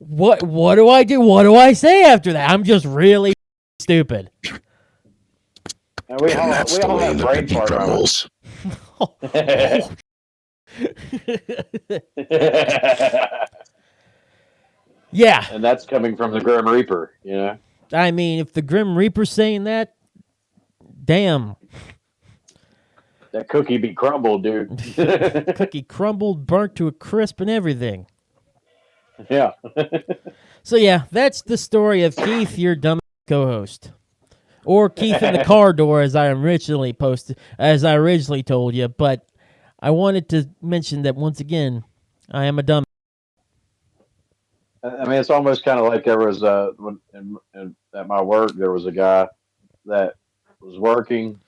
What do I do? What do I say after that? I'm just really stupid. And we all That's the way have the brain pinky fart crumbles. moments. Yeah, And that's coming from the Grim Reaper, you know? I mean, if the Grim Reaper's saying that, damn, That cookie be crumbled, dude. cookie crumbled, burnt to a crisp, and everything. Yeah. So yeah, that's the story of Keith, your dumb co-host, or Keith in the car door, as I originally told you. But I wanted to mention that once again, I am a dumb. I mean, it's almost kind of like there was at my work, there was a guy that was working.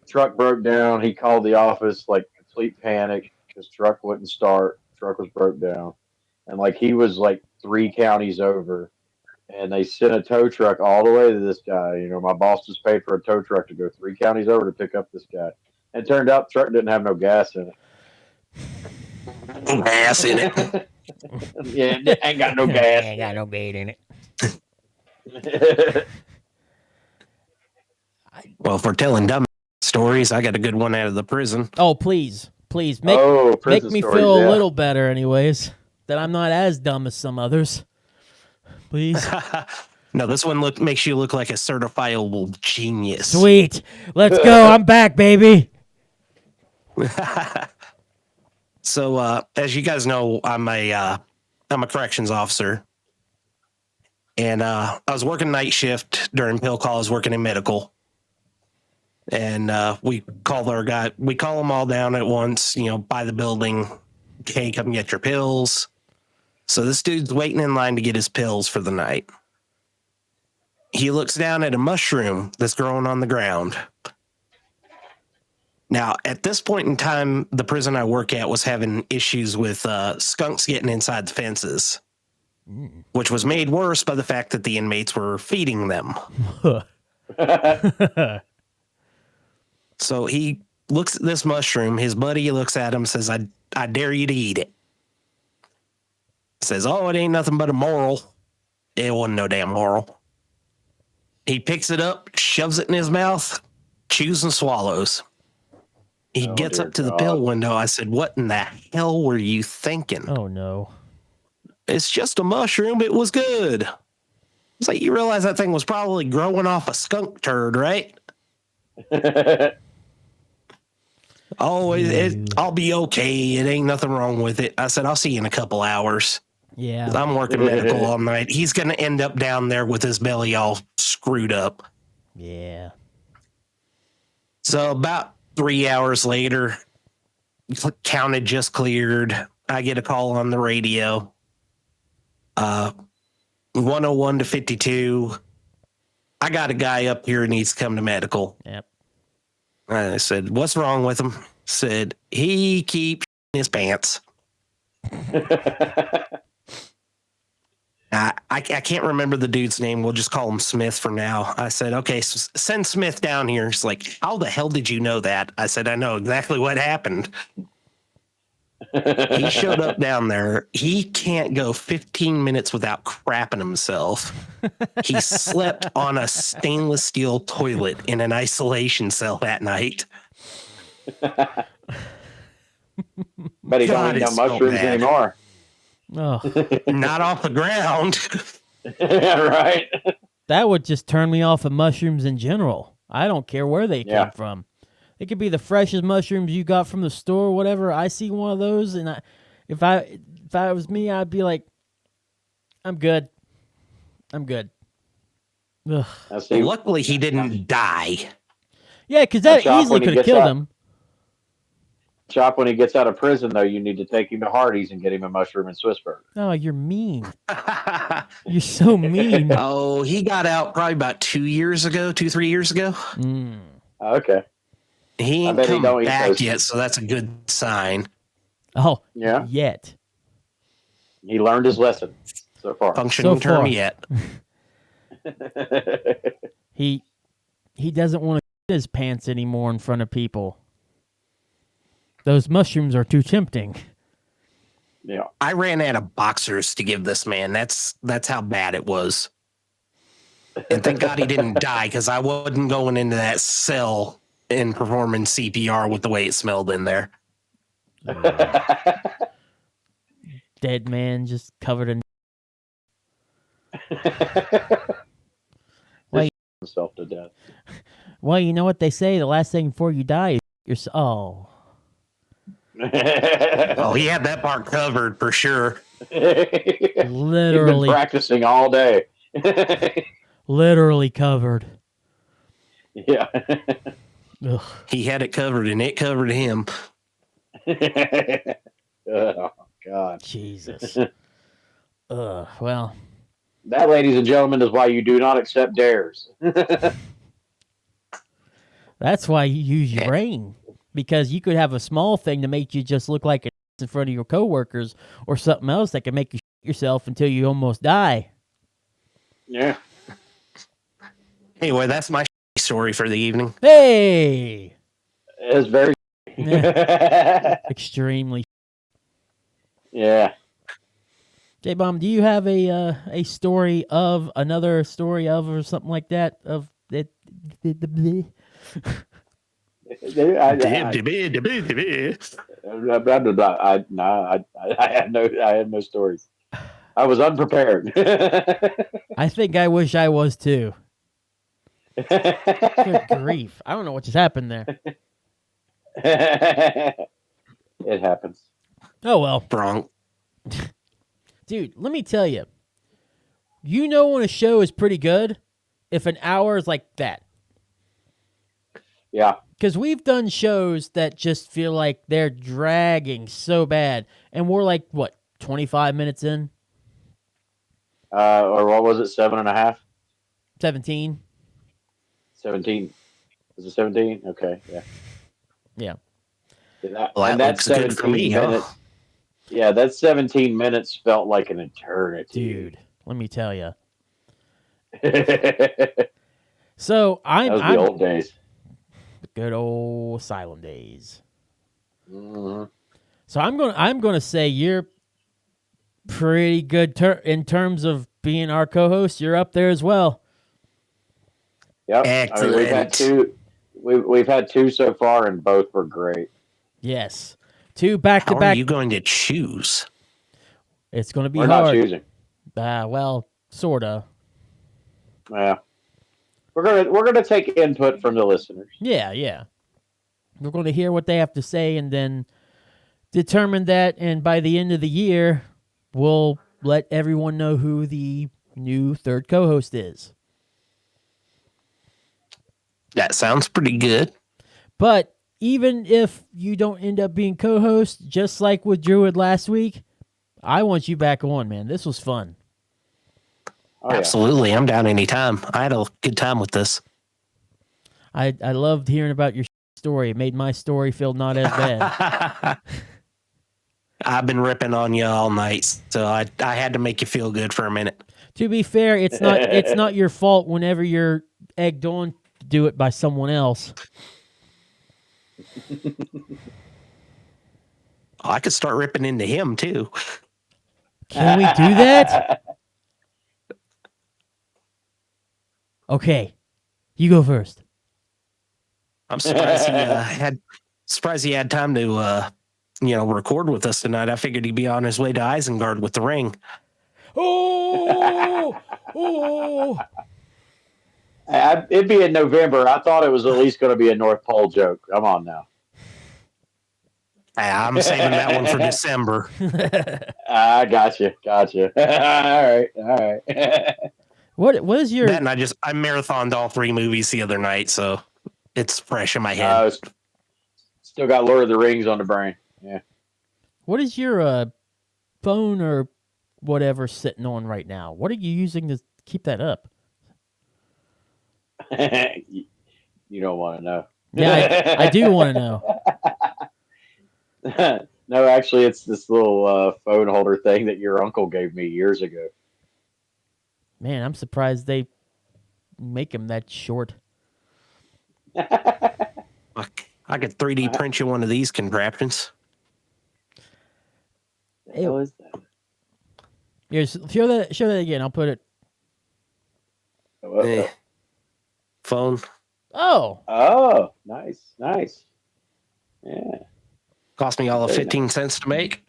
Truck broke down. He called the office like complete panic. His truck wouldn't start. Truck was broke down, and like he was like 3 counties over, and they sent a tow truck all the way to this guy. You know, my boss just paid for a tow truck to go 3 counties over to pick up this guy. And it turned out the truck didn't have no gas in Gas in it. it. Yeah, it ain't got no gas. Ain't got no bait in it. Well, if we're telling dumb stories, I got a good one out of the prison. Oh, please make prison me stories, feel yeah. a little better, anyways. That I'm not as dumb as some others. Please. No, this one makes you look like a certifiable genius. Sweet. Let's go. I'm back, baby. So, as you guys know, I'm a corrections officer, and I was working night shift during pill call. I was working in medical, and we call them all down at once. You know, by the building. Hey, come get your pills. So this dude's waiting in line to get his pills for the night. He looks down at a mushroom that's growing on the ground. Now, at this point in time, the prison I work at was having issues with skunks getting inside the fences, which was made worse by the fact that the inmates were feeding them. So he looks at this mushroom. His buddy looks at him, says, I dare you to eat it. Says, oh, it ain't nothing but a moral. It wasn't no damn moral. He picks it up, shoves it in his mouth, chews and swallows. He gets up to the pill window. I said, what in the hell were you thinking? Oh, no. It's just a mushroom. It was good. It's like, you realize that thing was probably growing off a skunk turd, right? Oh, I'll be okay. It ain't nothing wrong with it. I said, I'll see you in a couple hours. Yeah. I'm working medical all night. He's going to end up down there with his belly all screwed up. Yeah. So about 3 hours later, counted just cleared. I get a call on the radio. 101 to 52. I got a guy up here who needs to come to medical. Yep. I said, what's wrong with him? Said, he keeps his pants. I can't remember the dude's name. We'll just call him Smith for now. I said, okay, so send Smith down here. He's like, how the hell did you know that? I said, I know exactly what happened. He showed up down there. He can't go 15 minutes without crapping himself. He slept on a stainless steel toilet in an isolation cell that night. Bet he don't God, eat no it's so mushrooms bad. anymore. Oh, Not off the ground. Yeah, right. that would just turn me off of mushrooms in general. I don't care where they Yeah. came from. It could be the freshest mushrooms you got from the store, or whatever. I see one of those, and if I was me, I'd be like, I'm good. I'm good. Ugh. Now, see, Luckily, he didn't die. Yeah, because that Chop, easily when he could have gets killed out- him. Chop, when he gets out of prison, though, you need to take him to Hardee's and get him a mushroom and Swiss burger. Oh, you're mean. You're so mean. Oh, he got out probably about 3 years ago. Mm. Okay. He I ain't bet he come don't eat back those. yet, so that's a good sign. Oh, Yeah. yet. He learned his lesson so far. Functioning So term far. yet. He doesn't want to get his pants anymore in front of people. Those mushrooms are too tempting. Yeah. I ran out of boxers to give this man. That's how bad it was. And thank God he didn't die, because I wasn't going into that cell and performing CPR with the way it smelled in there. Dead man just covered in. Wait. Himself to death. Well, you know what they say: the last thing before you die is your. Oh. Oh, he had that part covered for sure. Literally. He'd been practicing all day. Literally covered. Yeah. Ugh. He had it covered, and it covered him. Oh, God. Jesus. Well. That, ladies and gentlemen, is why you do not accept dares. That's why you use your brain, because you could have a small thing to make you just look like in front of your coworkers, or something else that can make you shit yourself until you almost die. Yeah. Anyway, that's my story for the evening. Hey, It's very. extremely. Yeah. J-Bomb, do you have a story of another story of or something like that of it? I had no stories. I was unprepared. I think I wish I was too. Good grief! I don't know what just happened there. It happens. Oh well, Wrong. dude. Let me tell you. You know when a show is pretty good if an hour is like that. Yeah. Because we've done shows that just feel like they're dragging so bad, and we're like, what, 25 minutes in? Or what was it? 7.5? 17? 17. Was it 17? Okay. Yeah. Yeah. Well, and that that looks good 17 for me, minutes. huh? Yeah, that 17 minutes felt like an eternity. Dude, let me tell you. That So I'm was the old days. the good old asylum days. Mm-hmm. So I'm gonna say you're pretty good in terms of being our co-host. You're up there as well. Yep. Excellent. We've had two. We've had two so far, and both were great. Yes, 2 back to How are back. you going to choose? It's gonna be We're hard. not choosing. Well, sorta. Yeah. We're gonna take input from the listeners. Yeah. We're going to hear what they have to say and then determine that. And by the end of the year, we'll let everyone know who the new third co-host is. That sounds pretty good. But even if you don't end up being co-host, just like with Druid last week, I want you back on, man. This was fun. Oh, yeah. Absolutely. I'm down anytime. I had a good time with this. I loved hearing about your story. It made my story feel not as bad. I've been ripping on you all night, so I had to make you feel good for a minute. To be fair, it's not your fault whenever you're egged on to do it by someone else. I could start ripping into him too. Can we do that? Okay. You go first. I'm surprised he had time to record with us tonight. I figured he'd be on his way to Isengard with the ring. Oh. It'd be in November. I thought it was at least going to be a North Pole joke. Come on now. I'm saving that one for December. I gotcha. All right. What is your Then I marathoned all 3 movies the other night, so it's fresh in my head. Still got Lord of the Rings on the brain. Yeah. what is your phone or whatever sitting on right now? What are you using to keep that up? You don't want to know. Yeah, I do want to know. No, actually, it's this little phone holder thing that your uncle gave me years ago. Man, I'm surprised they make them that short. I could 3D print you one of these contraptions. The hell is that? Here, show that again. I'll put it. Phone. Oh, Nice. Yeah. Cost me all of Very 15 cents to make.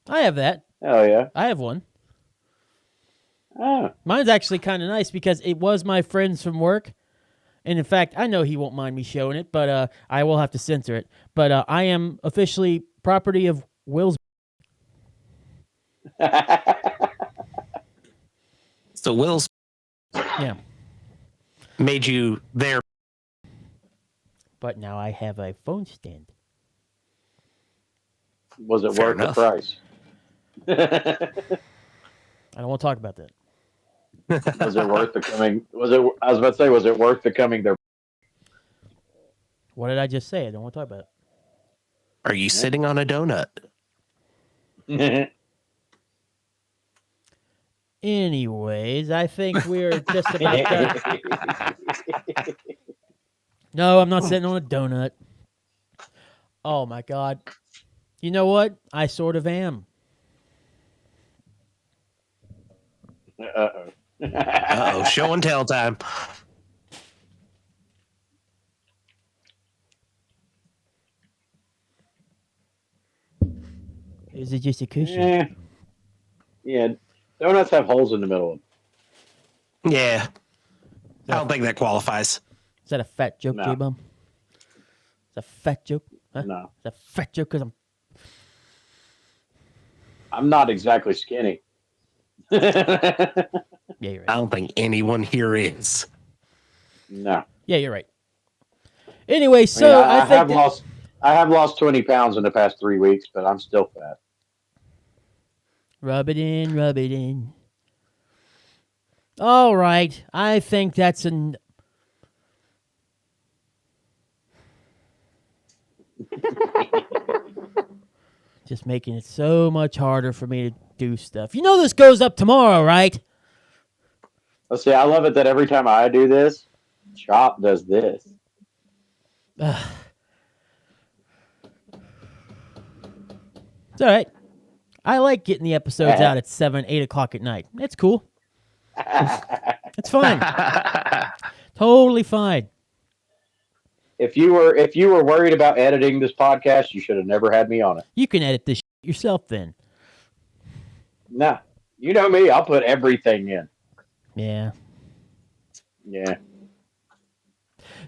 I have that. Oh yeah. I have one. Oh. Mine's actually kind of nice because it was my friend's from work. And in fact, I know he won't mind me showing it, but I will have to censor it. But I am officially property of Will's. So Will's Yeah. made you there. But now I have a phone stand. Was it Fair worth enough. the price? I don't want to talk about that. Was it worth becoming? I was about to say, was it worth becoming their? What did I just say? I don't want to talk about it. Are you sitting on a donut? Anyways, I think we're just about done. No, I'm not sitting on a donut. Oh my god. You know what? I sort of am. Uh-oh. Uh-oh, show and tell time. Is it just a cushion? Yeah. Yeah. Donuts have holes in the middle of them. Yeah. I don't think that qualifies. Is that a fat joke, No. J-Bum? It's a fat joke? Huh? No. It's a fat joke because I'm not exactly skinny. Yeah, you're I right. don't think anyone here is. No. Yeah, you're right. Anyway, so I think I have lost 20 pounds in the past 3 weeks, but I'm still fat. Rub it in, rub it in. All right. I think that's an. Just making it so much harder for me to do stuff. You know this goes up tomorrow, right? Let's see. I love it that every time I do this, Chop does this. Ugh. It's all right. I like getting the episodes out at 7, 8 o'clock at night. It's cool. It's fine. Totally fine. If you were worried about editing this podcast, you should have never had me on it. You can edit this yourself then. Nah, you know me. I'll put everything in. Yeah. Yeah.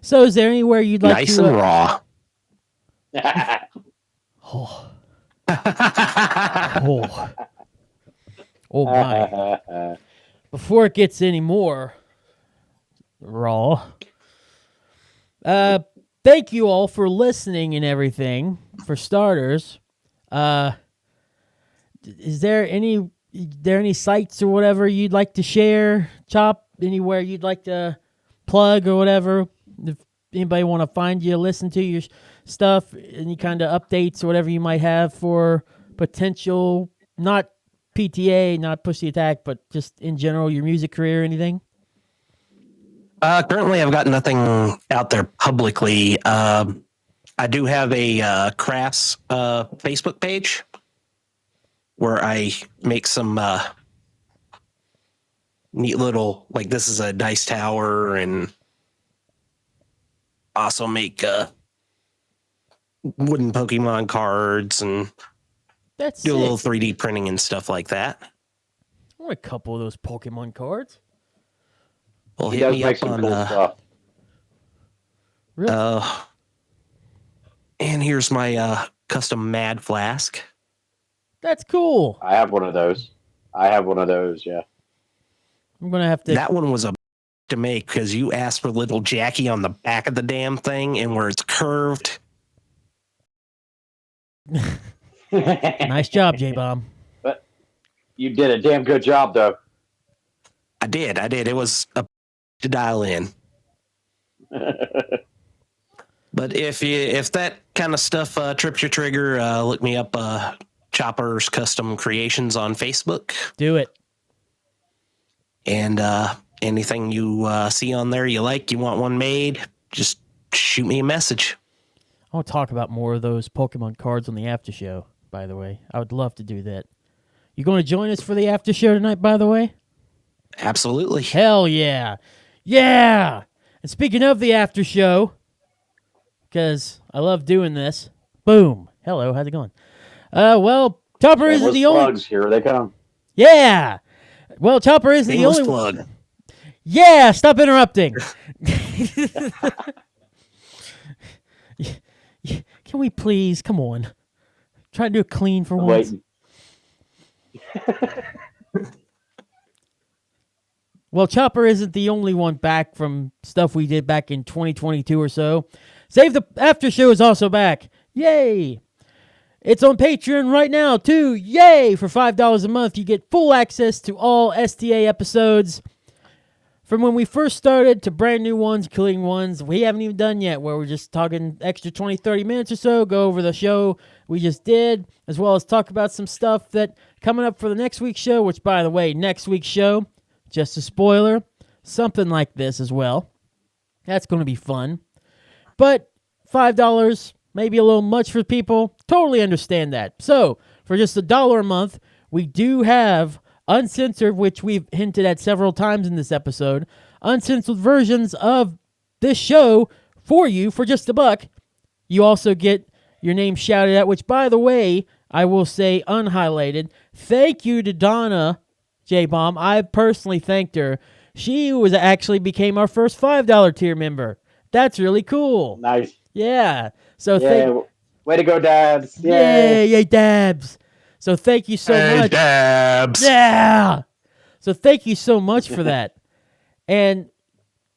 So is there anywhere you'd like Nice to... and raw. Oh. Oh. Oh my. Before it gets any more raw, thank you all for listening and everything, for starters. Is there any sites or whatever you'd like to share, Chop? Anywhere you'd like to plug or whatever? If anybody want to find you, listen to your stuff, any kind of updates or whatever you might have for potential, not PTA, not Push the Attack, but just in general, your music career or anything? Currently, I've got nothing out there publicly. I do have a crafts Facebook page where I make some neat little, like this is a dice tower, and also make wooden Pokemon cards and That's do a sick. little 3D printing and stuff like that. I want a couple of those Pokemon cards. Well, He hit does me make up some on cool stuff. Really? and here's my custom Mad Flask. That's cool. I have one of those. Yeah. I'm gonna have to. That one was a to make because you asked for little Jackie on the back of the damn thing, and where it's curved. Nice job, J-Bomb. But you did a damn good job, though. I did. It was a to dial in. But if that kind of stuff trips your trigger, look me up. Chopper's Custom Creations on Facebook. Do it. And anything you see on there you like, you want one made, just shoot me a message. I want to talk about more of those Pokemon cards on the after show, by the way. I would love to do that. You going to join us for the after show tonight, by the way? Absolutely. Hell yeah. Yeah. And speaking of the after show, because I love doing this, boom. Hello, how's it going? Well, Chopper isn't Shameless the only... plugs, here they come. Yeah. Well, Chopper isn't the Shameless only... plug. Yeah, stop interrupting. Can we please? Come on. Try to do it clean for I'm once. waiting. Well, Chopper isn't the only one back from stuff we did back in 2022 or so. Save the After Show is also back. Yay! It's on Patreon right now, too. Yay! For $5 a month, you get full access to all STA episodes. From when we first started to brand new ones, including ones we haven't even done yet, where we're just talking extra 20, 30 minutes or so, go over the show we just did, as well as talk about some stuff that coming up for the next week's show, which, by the way, next week's show, just a spoiler, something like this as well. That's going to be fun. But $5, maybe a little much for people. Totally understand that. So, for just $1 a month, we do have uncensored, which we've hinted at several times in this episode, uncensored versions of this show for you for just $1. You also get your name shouted out, which, by the way, I will say unhighlighted. Thank you to Donna J-Bomb. I personally thanked her. She actually became our first $5 tier member. That's really cool. Nice. Yeah. So Yeah. Way to go, Dabs. Yay. Yay, Dabs. So thank you so much. Dabs. Yeah. So thank you so much for that. And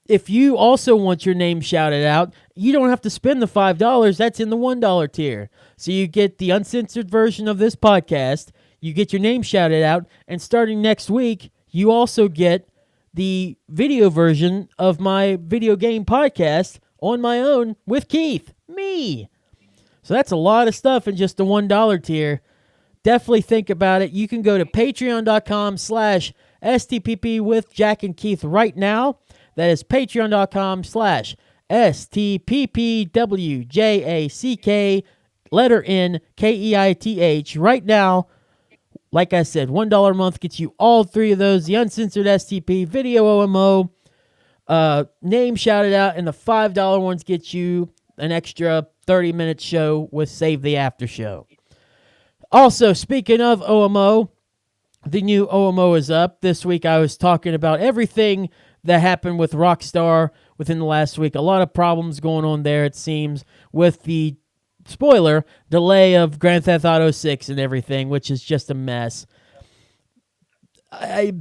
if you also want your name shouted out, you don't have to spend the $5. That's in the $1 tier. So you get the uncensored version of this podcast. You get your name shouted out. And starting next week, you also get the video version of my video game podcast on my own with Keith. Me. So that's a lot of stuff in just the $1 tier. Definitely think about it. You can go to patreon.com/STPP with Jack and Keith right now. That is patreon.com/STPPWJACK letter N KEITH right now. Like I said, $1 a month gets you all three of those. The uncensored STP, video OMO, name shouted out, and the $5 ones get you an extra 30-minute show with Save the After Show. Also, speaking of OMO, the new OMO is up. This week I was talking about everything that happened with Rockstar within the last week. A lot of problems going on there, it seems, with the, spoiler, delay of Grand Theft Auto 6 and everything, which is just a mess.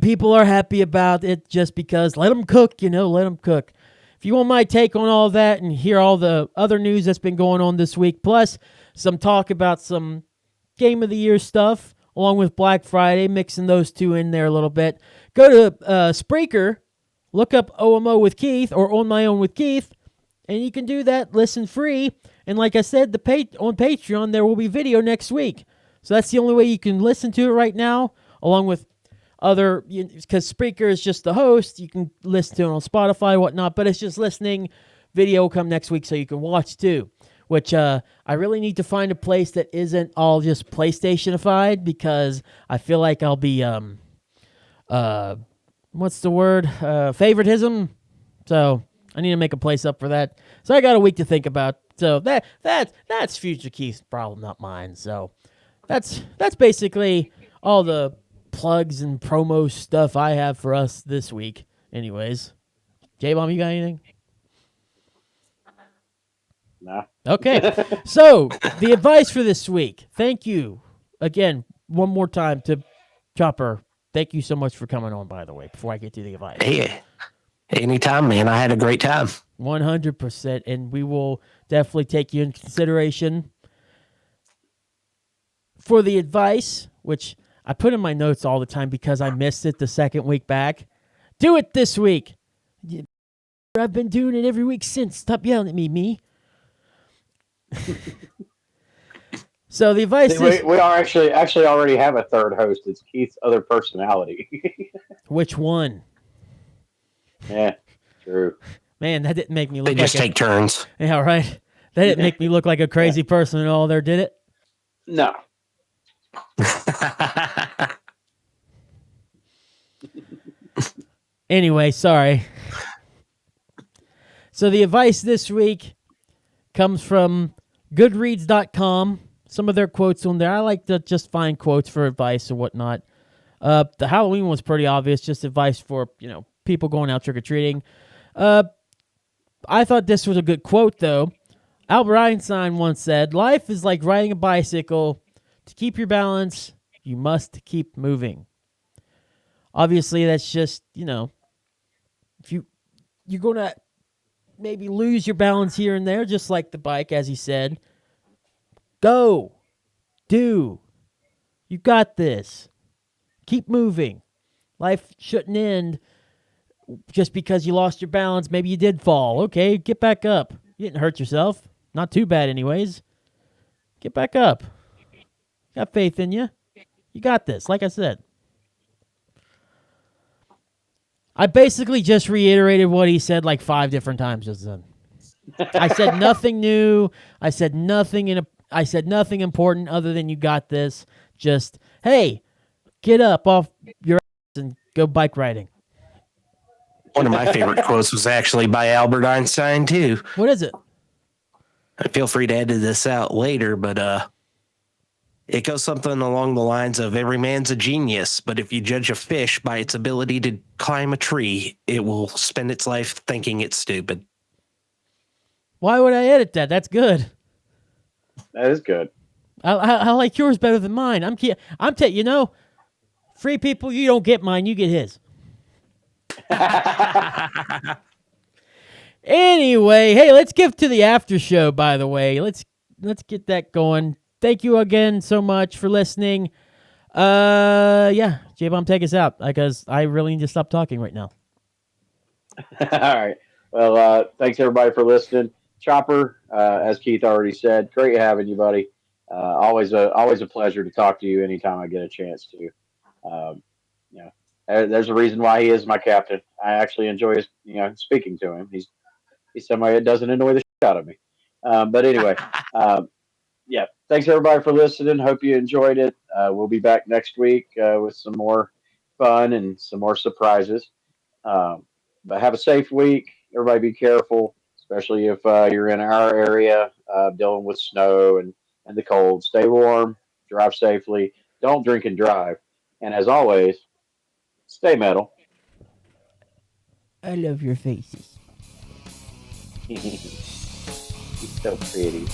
People are happy about it just because let them cook, let them cook. If you want my take on all that and hear all the other news that's been going on this week, plus some talk about some Game of the Year stuff, along with Black Friday, mixing those two in there a little bit, go to Spreaker, look up OMO with Keith or On My Own with Keith, and you can do that, listen free. And like I said, on Patreon, there will be video next week. So that's the only way you can listen to it right now, along with other, because Spreaker is just the host. You can listen to it on Spotify, whatnot, but it's just listening. Video will come next week so you can watch too, which I really need to find a place that isn't all just PlayStation-ified, because I feel like I'll be, what's the word? Favoritism. So I need to make a place up for that. So I got a week to think about. So that's future Keith's problem, not mine. So that's basically all the plugs and promo stuff I have for us this week. Anyways, J-Bomb, you got anything? Nah. Okay, so the advice for this week. Thank you again one more time to Chopper. Thank you so much for coming on, by the way, before I get to the advice. Hey, anytime, man. I had a great time. 100%, and we will definitely take you in consideration for the advice, which I put in my notes all the time because I missed it the second week back. Do it this week. I've been doing it every week since. Stop yelling at me. So the advice is... We are actually already have a third host. It's Keith's other personality. Which one? Yeah, true. Man, that didn't make me look They like just take turns. Yeah, right. That didn't make me look like a crazy person at all there, did it? No. Anyway, sorry. So the advice this week comes from Goodreads.com. Some of their quotes on there. I like to just find quotes for advice or whatnot. The Halloween one's pretty obvious, just advice for, people going out trick-or-treating. I thought this was a good quote, though. Albert Einstein once said, "Life is like riding a bicycle. To keep your balance, you must keep moving." Obviously, that's just, if you're going to maybe lose your balance here and there, just like the bike, as he said. Go. Do. You got this. Keep moving. Life shouldn't end just because you lost your balance. Maybe you did fall. Okay, get back up. You didn't hurt yourself. Not too bad anyways. Get back up. Got faith in you. You got this, like I said. I basically just reiterated what he said like 5 different times just then. I said nothing new. I said nothing important other than you got this. Just, hey, get up off your ass and go bike riding. One of my favorite quotes was actually by Albert Einstein, too. What is it? Feel free to edit this out later, but it goes something along the lines of every man's a genius, but if you judge a fish by its ability to climb a tree, it will spend its life thinking it's stupid. Why would I edit that? That's good. That is good. I like yours better than mine. Free people, you don't get mine, you get his. Anyway, hey, let's get to the after show, by the way. Let's get that going. Thank you again so much for listening. J-Bomb, take us out because I really need to stop talking right now. All right. Well, thanks everybody for listening. Chopper, as Keith already said, great having you, buddy. Always a pleasure to talk to you anytime I get a chance to. There's a reason why he is my captain. I actually enjoy speaking to him. He's somebody that doesn't annoy the shit out of me. But anyway, yeah. Thanks everybody for listening. Hope you enjoyed it. We'll be back next week with some more fun and some more surprises. But have a safe week. Everybody be careful, especially if you're in our area dealing with snow and the cold. Stay warm, drive safely, don't drink and drive. And as always, stay metal. I love your faces. He's so pretty.